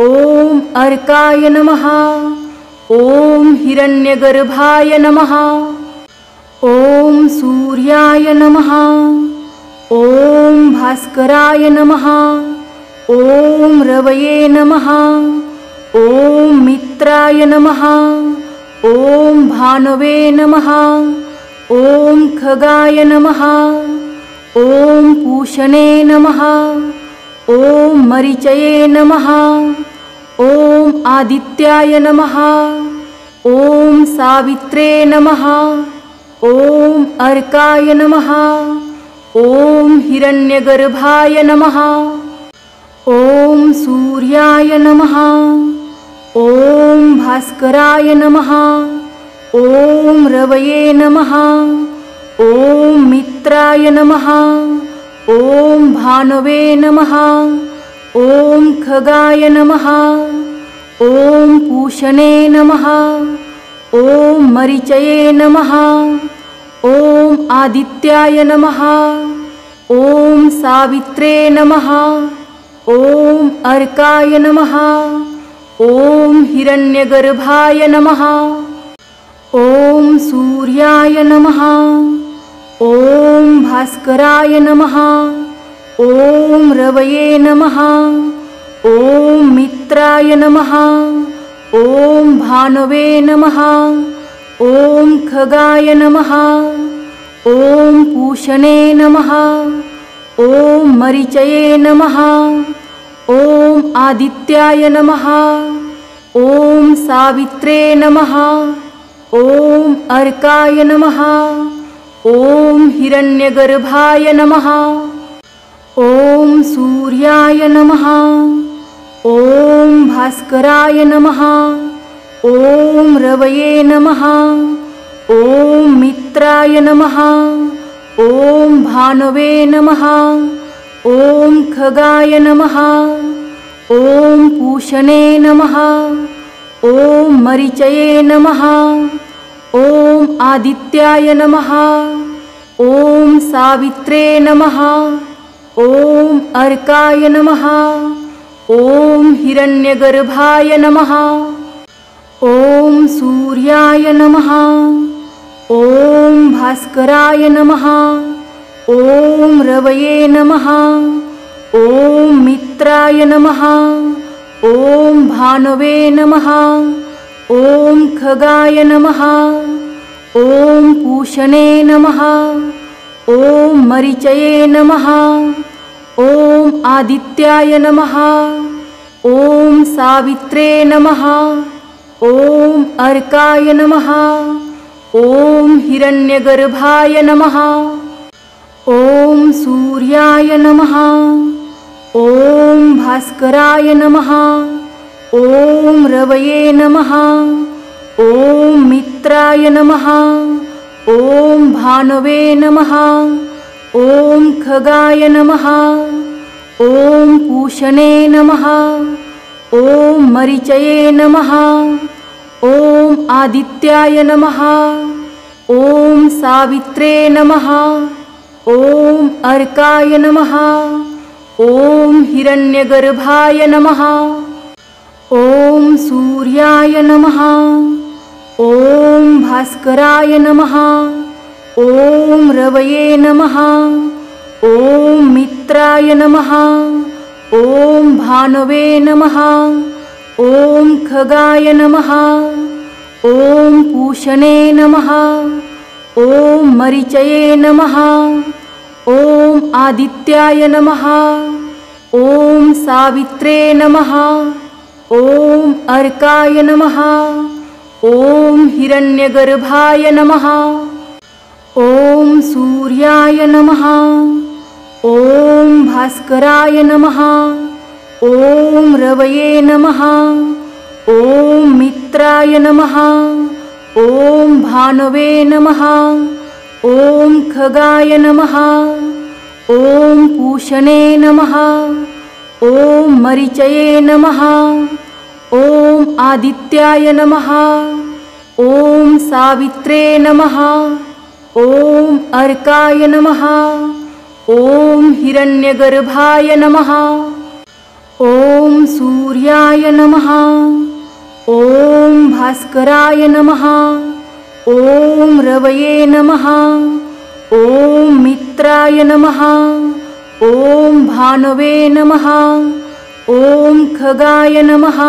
ॐ अर्काय नमः। ॐ हिरण्यगर्भाय नमः। ॐ सूर्याय नमः। ॐ भास्कराय नमः। ॐ रवये नमः। ॐ मित्राय नमः। ॐ भानवे नमः। ॐ खगाय नमः। ॐ पूषणे नमः। ॐ मरीचये नमः। ॐ आदित्याय नमः। ॐ सावित्रे नमः। ॐ अर्काय नमः। ॐ हिरण्यगर्भाय नमः। ॐ सूर्याय नमः। ॐ भास्कराय नमः। ॐ रवये नमः। ॐ मित्राय नमः। ॐ भानवे नमः। ॐ खगाय नमः। ॐ पूषणे नमः। ॐ मरीचये नमः। ॐ आदित्याय नमः। ॐ सावित्रे नमः। ॐ पूषणे नमः। ॐ मरीचये नमः। ॐ आदित्याय नमः। ॐ सावित्रे नमः। ॐ मरीचये नमः। ॐ आदित्याय नमः। ॐ सावित्रे नमः। ॐ मरीचये नमः। ॐ आदित्याय नमः। ॐ अर्काय नमः। ॐ हिरण्यगर्भाय नमः। ॐ सूर्याय नमः। ॐ भास्कराय नमः। ॐ रवये नमः। ॐ मित्राय नमः। ॐ भानवे नमः। ॐ खगाय नमः। ॐ पूषणे नमः। ॐ मरीचये नमः। ॐ आदित्याय नमः। ॐ सावित्रे नमः। ॐ अर्काय नमः। ॐ हिरण्यगर्भाय नमः। ॐ सूर्याय नमः। ॐ भास्कराय नमः। ॐ रवये नमः। ॐ मित्राय नमः। ॐ भानवे नमः। ॐ खगाय नमः। ॐ पूषणे नमः। ॐ मरीचये नमः। ॐ आदित्याय नमः। ॐ सावित्रे नमः। ॐ अर्काय नमः। ॐ हिरण्यगर्भाय नमः। ॐ सूर्याय नमः। ॐ भास्कराय नमः। ॐ रवये नमः। ॐ मित्राय नमः। ॐ भानवे नमः। ॐ खगाय नमः। ॐ पूषणे नमः। ॐ मरीचये नमः। ॐ आदित्याय नमः। ॐ सावित्रे नमः। ॐ अर्काय नमः। ॐ हिरण्यगर्भाय नमः। ॐ सूर्याय नमः। ॐ भास्कराय नमः। ॐ रवये नमः। ॐ मित्राय नमः। ॐ भानवे नमः। ॐ खगाय नमः। ॐ पूषणे नमः। ॐ मरीचये नमः। ॐ आदित्याय नमः। ॐ सावित्रे नमः। ॐ अर्काय नमः। ॐ हिरण्यगर्भाय नमः। ॐ सूर्याय नमः। ॐ भास्कराय नमः। ॐ रवये नमः। ॐ मित्राय नमः। ॐ भानवे नमः। ॐ खगाय नमः। ॐ पूषणे नमः। ॐ मरीचये नमः। ॐ आदित्याय नमः। ॐ सावित्रे नमः। ॐ अर्काय नमः। ॐ हिरण्यगर्भाय नमः। ॐ सूर्याय नमः। ॐ भास्कराय नमः। ॐ रवये नमः। ॐ मित्राय नमः। ॐ भानवे नमः। ॐ खगाय नमः। ॐ पूषणे नमः। ॐ मरीचये नमः। ॐ आदित्याय नमः। ॐ सावित्रे नमः। ॐ अर्काय नमः। ॐ हिरण्यगर्भाय नमः। ॐ सूर्याय नमः। ॐ भास्कराय नमः। ॐ रवये नमः। ॐ मित्राय नमः। ॐ भानवे नमः। ॐ खगाय नमः।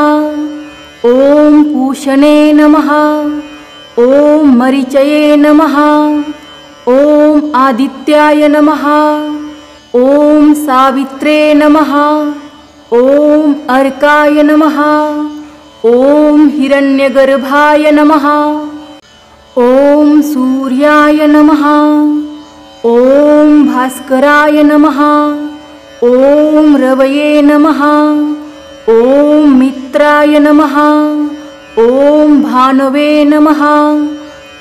ॐ पूषणे नमः। ॐ मरीचये नमः। ॐ आदित्याय नमः। ॐ सावित्रे नमः। ॐ अर्काय नमः। ॐ हिरण्यगर्भाय नमः। ॐ सूर्याय नमः। ॐ भास्कराय नमः। ॐ रवये नमः। ॐ मित्राय नमः। ॐ भानवे नमः।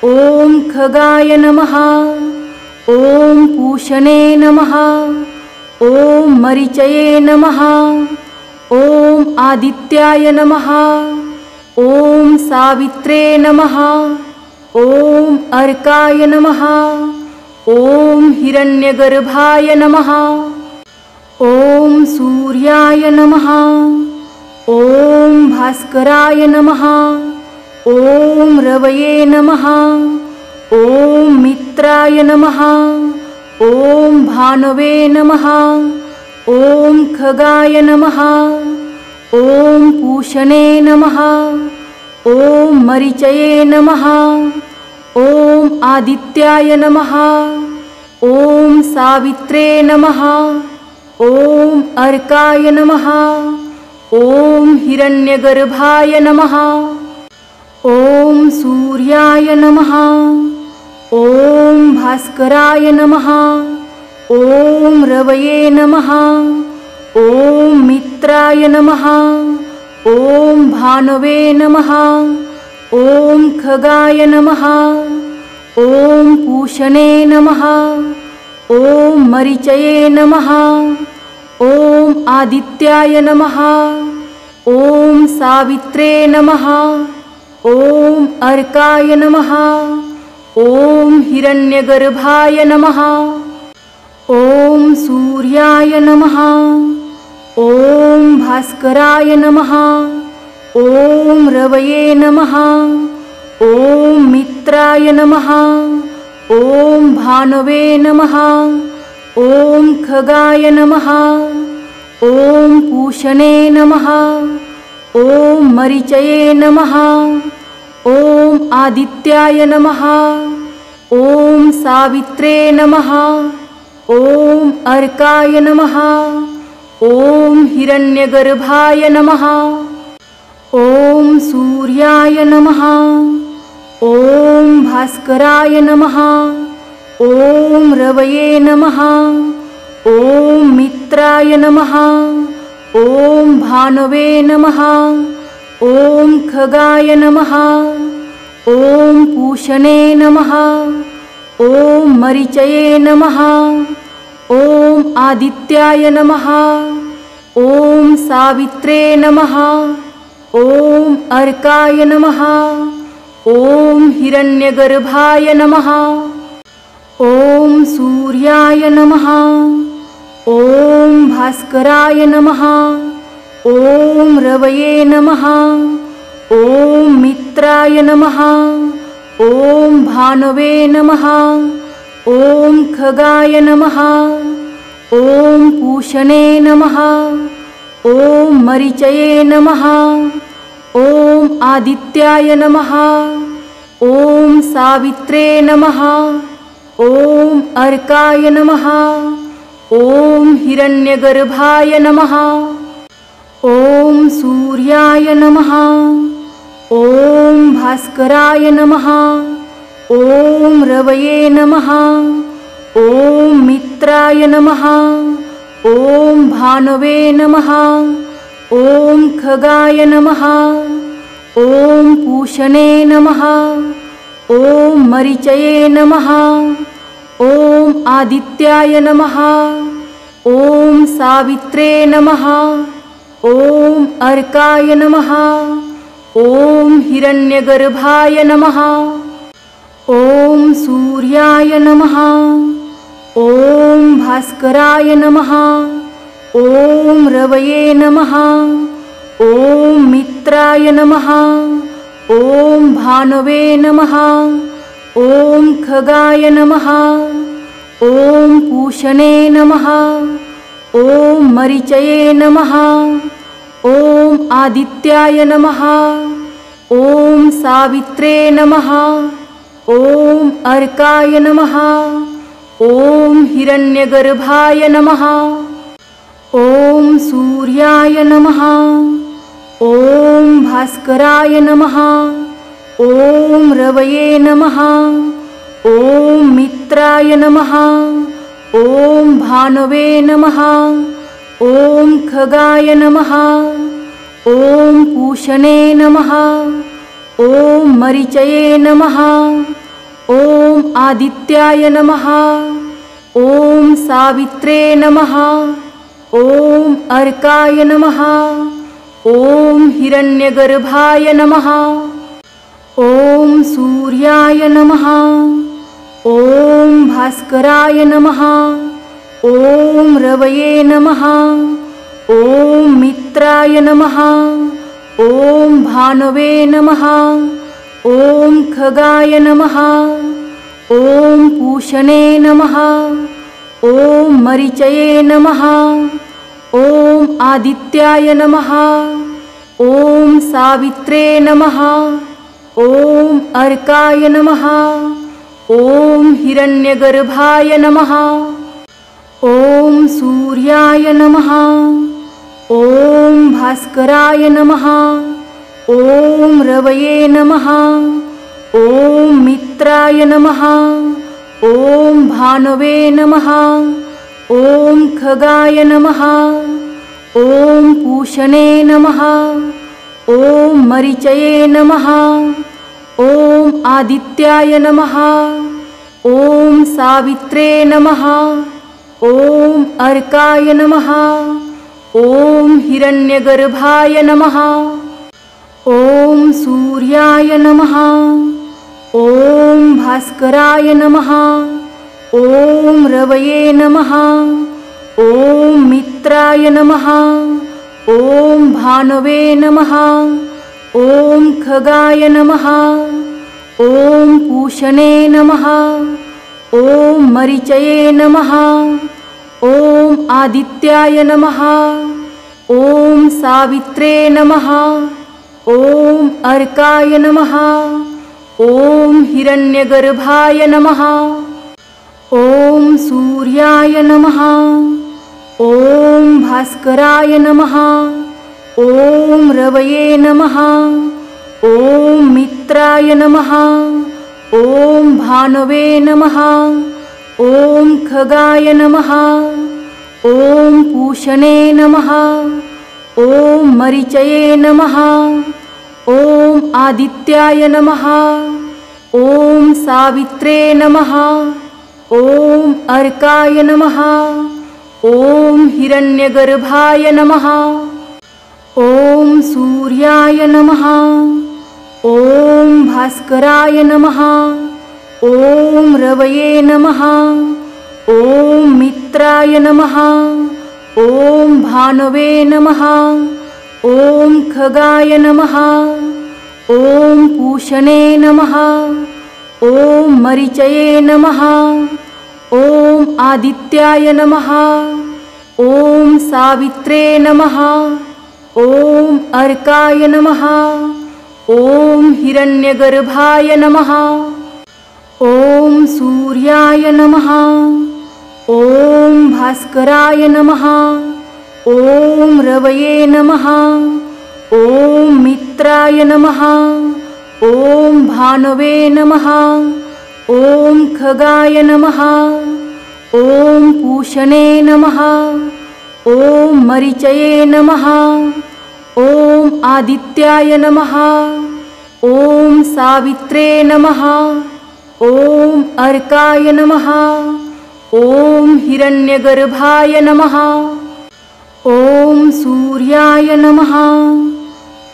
ॐ खगाय नमः। ॐ पूषणे नमः। ॐ मरीचये नमः। ॐ आदित्याय नमः। ॐ सावित्रे नमः। ॐ अर्काय नमः। ॐ हिरण्यगर्भाय नमः। ॐ सूर्याय नमः। ॐ भास्कराय नमः। ॐ रवये नमः। ॐ मित्राय नमः। ॐ भानवे नमः। ॐ खगाय नमः। ॐ पूषणे नमः। ॐ मरीचये नमः। ॐ आदित्याय नमः। ॐ सावित्रे नमः। ॐ अर्काय नमः। ॐ हिरण्यगर्भाय नमः। ॐ सूर्याय नमः। ॐ भास्कराय नमः। ॐ रवये नमः। ॐ मित्राय नमः। ॐ भानवे नमः। ॐ खगाय नमः। ॐ पूषणे नमः। ॐ मरीचये नमः। ॐ आदित्याय नमः। ॐ सावित्रे नमः। ॐ अर्काय नमः। ॐ हिरण्यगर्भाय नमः। ॐ सूर्याय नमः। ॐ भास्कराय नमः। ॐ रवये नमः। ॐ मित्राय नमः। ॐ भानवे नमः। ॐ खगाय नमः। ॐ पूषणे नमः। ॐ मरीचये नमः। ॐ आदित्याय नमः। ॐ सावित्रे नमः। ॐ अर्काय नमः। ॐ हिरण्यगर्भाय नमः। ॐ सूर्याय नमः। ॐ भास्कराय नमः। ॐ रवये नमः। ॐ मित्राय नमः। ॐ भानवे नमः। ॐ खगाय नमः। ॐ पूषणे नमः। ॐ मरीचये नमः। ॐ आदित्याय नमः। ॐ सावित्रे नमः। ॐ अर्काय नमः। ॐ हिरण्यगर्भाय नमः। ॐ सूर्याय नमः। ॐ भास्कराय नमः। ॐ रवये नमः। ॐ मित्राय नमः। ॐ भानवे नमः। ॐ खगाय नमः। ॐ पूषणे नमः। ॐ मरीचये नमः। ॐ आदित्याय नमः। ॐ सावित्रे नमः। ॐ अर्काय नमः। ॐ हिरण्यगर्भाय नमः। ॐ सूर्याय नमः। ॐ भास्कराय नमः। ॐ रवये नमः। ॐ मित्राय नमः। ॐ भानवे नमः। ॐ खगाय नमः। ॐ पूषणे नमः। ॐ मरीचये नमः। ॐ आदित्याय नमः। ॐ सावित्रे नमः। ॐ अर्काय नमः। ॐ हिरण्यगर्भाय नमः। ॐ सूर्याय नमः। ॐ भास्कराय नमः। ॐ रवये नमः। ॐ मित्राय नमः। ॐ भानवे नमः। ॐ खगाय नमः। ॐ पूषणे नमः। ॐ मरीचये नमः। ॐ आदित्याय नमः। ॐ सावित्रे नमः। ॐ अर्काय नमः। ॐ हिरण्यगर्भाय नमः। ॐ सूर्याय नमः। ॐ भास्कराय नमः। ॐ रवये नमः। ॐ मित्राय नमः। ॐ भानवे नमः। ॐ खगाय नमः। ॐ पूषणे नमः। ॐ मरीचये नमः। ॐ आदित्याय नमः। ॐ सावित्रे नमः। ॐ अर्काय नमः। ॐ हिरण्यगर्भाय नमः। ॐ सूर्याय नमः। ॐ भास्कराय नमः। ॐ रवये नमः। ॐ मित्राय नमः। ॐ भानवे नमः। ॐ खगाय नमः। ॐ पूषणे नमः। ॐ मरीचये नमः। ॐ आदित्याय नमः। ॐ सावित्रे नमः। ॐ अर्काय नमः। ॐ हिरण्यगर्भाय नमः। ॐ सूर्याय नमः। ॐ भास्कराय नमः। ॐ रवये नमः। ॐ मित्राय नमः। ॐ भानवे नमः। ॐ खगाय नमः। ॐ पूषणे नमः। ॐ मरीचये नमः। ॐ आदित्याय नमः। ॐ सावित्रे नमः। ॐ अर्काय नमः। ॐ हिरण्यगर्भाय नमः। ॐ सूर्याय नमः। ॐ भास्कराय नमः। ॐ रवये नमः। ॐ मित्राय नमः। ॐ भानवे नमः। ॐ खगाय नमः। ॐ पूषणे नमः। ॐ मरीचये नमः। ॐ आदित्याय नमः। ॐ सावित्रे नमः। ॐ अर्काय नमः। ॐ हिरण्यगर्भाय नमः। ॐ सूर्याय नमः। ॐ भास्कराय नमः। ॐ रवये नमः। ॐ मित्राय नमः। ॐ भानवे नमः। ॐ खगाय नमः। ॐ पूषणे नमः। ॐ मरीचये नमः। ॐ आदित्याय नमः। ॐ सावित्रे नमः। ॐ अर्काय नमः। ॐ हिरण्यगर्भाय नमः। ॐ सूर्याय नमः। ॐ भास्कराय नमः। ॐ रवये नमः। ॐ मित्राय नमः। ॐ भानवे नमः। ॐ खगाय नमः। ॐ पूषणे नमः। ॐ मरीचये नमः। ॐ आदित्याय नमः। ॐ सावित्रे नमः। ॐ अर्काय नमः। ॐ हिरण्यगर्भाय नमः। ॐ सूर्याय नमः। ॐ भास्कराय नमः। ॐ रवये नमः। ॐ मित्राय नमः। ॐ भानवे नमः। ॐ खगाय नमः। ॐ पूषणे नमः। ॐ मरीचये नमः। ॐ आदित्याय नमः। ॐ सावित्रे नमः। ॐ अर्काय नमः। ॐ हिरण्यगर्भाय नमः। ॐ सूर्याय नमः।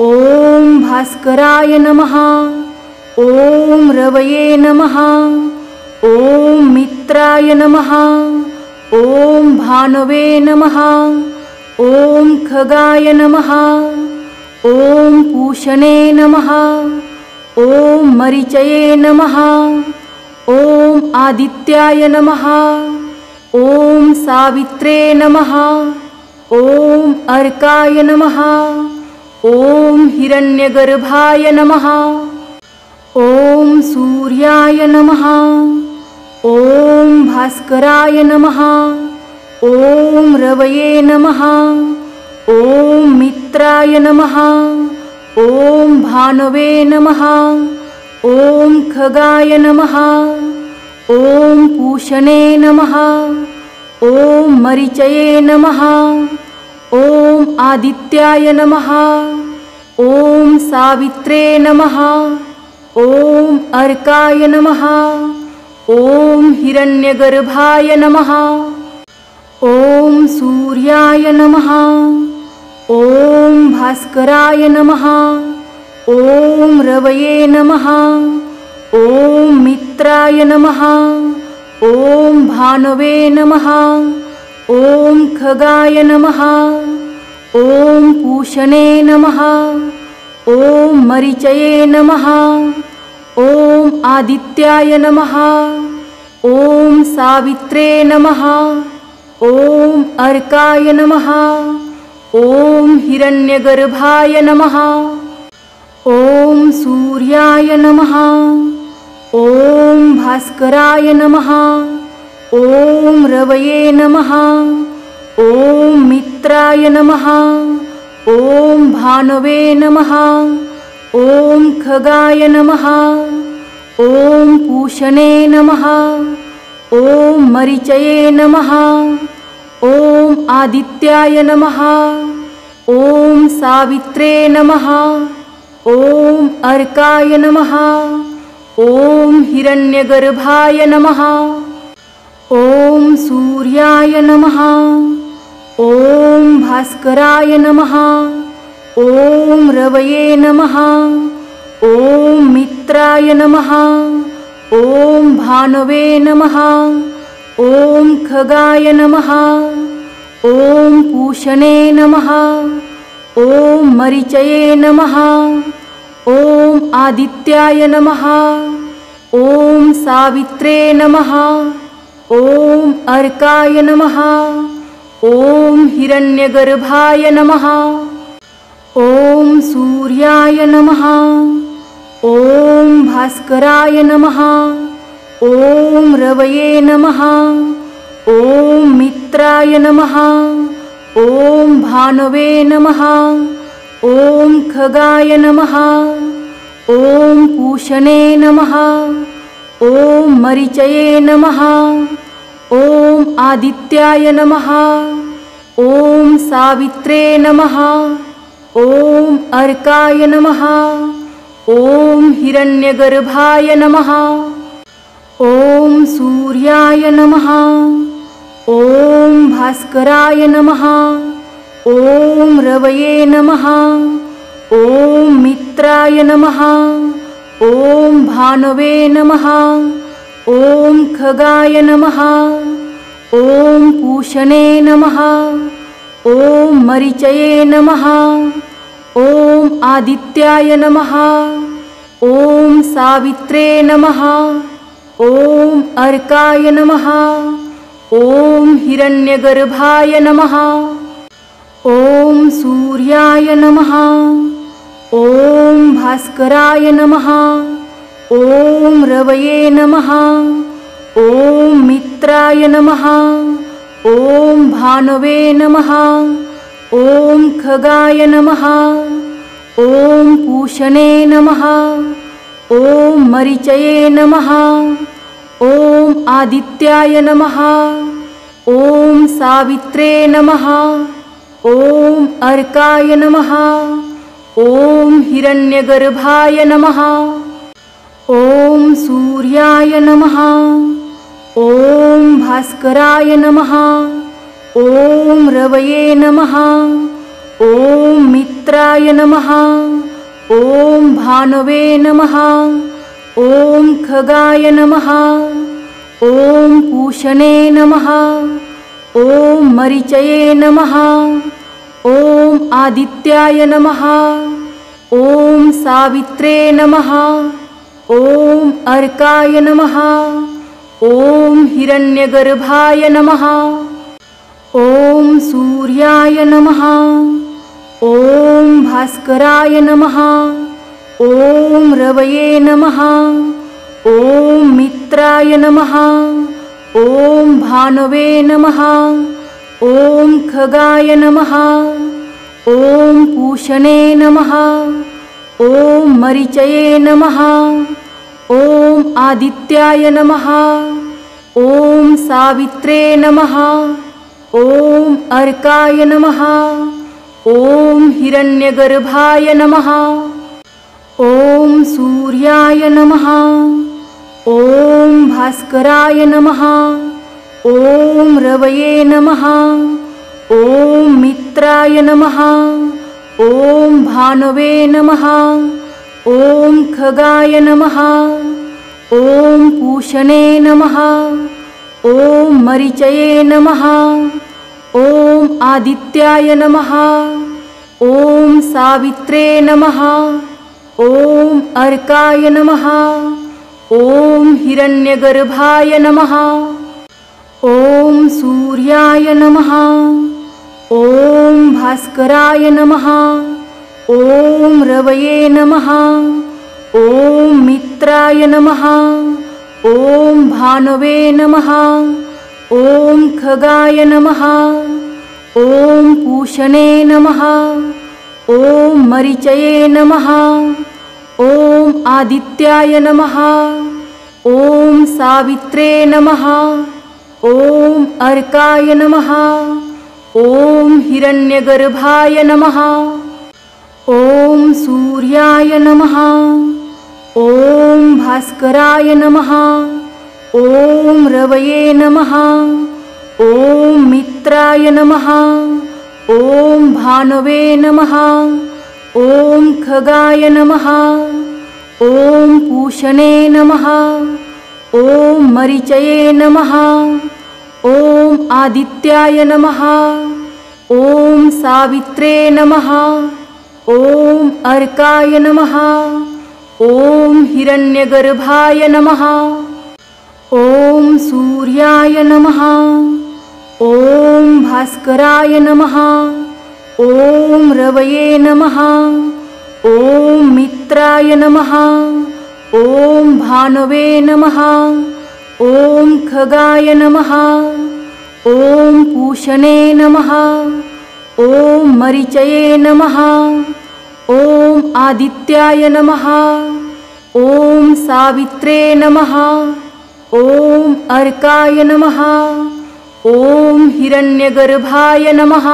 ॐ भास्कराय नमः। ॐ रवये नमः। ॐ मित्राय नमः। ॐ भानवे नमः। ॐ खगाय नमः। ॐ पूषणे नमः। ॐ मरीचये नमः। ॐ आदित्याय नमः। ॐ सावित्रे नमः। ॐ अर्काय नमः। ॐ हिरण्यगर्भाय नमः। ॐ सूर्याय नमः। ॐ भास्कराय नमः। ॐ रवये नमः। ॐ मित्राय नमः। ॐ भानवे नमः। ॐ खगाय नमः। ॐ पूषणे नमः। ॐ मरीचये नमः। ॐ आदित्याय नमः। ॐ सावित्रे नमः। ॐ अर्काय नमः। ॐ हिरण्यगर्भाय नमः। ॐ सूर्याय नमः। ॐ भास्कराय नमः। ॐ रवये नमः। ॐ मित्राय नमः। ॐ भानवे नमः। ॐ खगाय नमः। ॐ पूषणे नमः। ॐ मरीचये नमः। ॐ आदित्याय नमः। ॐ सावित्रे नमः। ॐ अर्काय नमः। ॐ हिरण्यगर्भाय नमः। ॐ सूर्याय नमः। ॐ भास्कराय नमः। ॐ रवये नमः। ॐ मित्राय नमः। ॐ भानवे नमः। ॐ खगाय नमः। ॐ पूषणे नमः। ॐ मरीचये नमः। ॐ आदित्याय नमः। ॐ सावित्रे नमः। ॐ अर्काय नमः। ॐ हिरण्यगर्भाय नमः। ॐ सूर्याय नमः। ॐ भास्कराय नमः। ॐ रवये नमः। ॐ मित्राय नमः। ॐ भानवे नमः। ॐ खगाय नमः। ॐ पूषणे नमः। ॐ मरीचये नमः। ॐ आदित्याय नमः। ॐ सावित्रे नमः। ॐ अर्काय नमः। ॐ हिरण्यगर्भाय नमः। ॐ सूर्याय नमः। ॐ भास्कराय नमः। ॐ रवये नमः। ॐ मित्राय नमः। ॐ भानवे नमः। ॐ खगाय नमः। ॐ पूषणे नमः। ॐ मरीचये नमः। ॐ आदित्याय नमः। ॐ सावित्रे नमः। ॐ अर्काय नमः। ॐ हिरण्यगर्भाय नमः। ॐ सूर्याय नमः। ॐ भास्कराय नमः। ॐ रवये नमः। ॐ मित्राय नमः। ॐ भानवे नमः। ॐ खगाय नमः। ॐ पूषणे नमः। ॐ मरीचये नमः। ॐ आदित्याय नमः। ॐ सावित्रे नमः। ॐ अर्काय नमः। ॐ हिरण्यगर्भाय नमः। ॐ सूर्याय नमः। ॐ भास्कराय नमः। ॐ रवये नमः। ॐ मित्राय नमः। ॐ भानवे नमः। ॐ खगाय नमः। ॐ पूषणे नमः। ॐ मरीचये नमः। ॐ आदित्याय नमः। ॐ सावित्रे नमः। ॐ अर्काय नमः। ॐ हिरण्यगर्भाय नमः। ॐ सूर्याय नमः। ॐ भास्कराय नमः। ॐ रवये नमः। ॐ मित्राय नमः। ॐ भानवे नमः। ॐ खगाय नमः। ॐ पूषणे नमः। ॐ मरीचये नमः। ॐ आदित्याय नमः। ॐ सावित्रे नमः। ॐ अर्काय नमः। ॐ हिरण्यगर्भाय नमः। ॐ सूर्याय नमः। ॐ भास्कराय नमः। ॐ रवये नमः। ॐ मित्राय नमः। ॐ भानवे नमः। ॐ खगाय नमः। ॐ पूषणे नमः। ॐ मरीचये नमः। ॐ आदित्याय नमः। ॐ सावित्रे नमः। ॐ अर्काय नमः। ॐ हिरण्यगर्भाय नमः। ॐ सूर्याय नमः। ॐ भास्कराय नमः। ॐ रवये नमः। ॐ मित्राय नमः। ॐ भानवे नमः। ॐ खगाय नमः। ॐ पूषणे नमः। ॐ मरीचये नमः। ॐ आदित्याय नमः। ॐ सावित्रे नमः। ॐ अर्काय नमः। ॐ हिरण्यगर्भाय नमः। ॐ सूर्याय नमः। ॐ भास्कराय नमः। ॐ रवये नमः। ॐ मित्राय नमः। ॐ भानवे नमः। ॐ खगाय नमः। ॐ पूषणे नमः। ॐ मरीचये नमः। ॐ आदित्याय नमः। ॐ सावित्रे नमः। ॐ अर्काय नमः। ॐ हिरण्यगर्भाय नमः। ॐ सूर्याय नमः। ॐ भास्कराय नमः। ॐ रवये नमः। ॐ मित्राय नमः। ॐ भानवे नमः। ॐ खगाय नमः। ॐ पूषणे नमः। ॐ मरीचये नमः। ॐ आदित्याय नमः। ॐ सावित्रे नमः। ॐ अर्काय नमः। ॐ हिरण्यगर्भाय नमः। ॐ सूर्याय नमः। ॐ भास्कराय नमः। ॐ रवये नमः। ॐ मित्राय नमः। ॐ भानवे नमः। ॐ खगाय नमः। ॐ पूषणे नमः। ॐ मरीचये नमः। ॐ आदित्याय नमः। ॐ सावित्रे नमः। ॐ अर्काय नमः। ॐ हिरण्यगर्भाय नमः।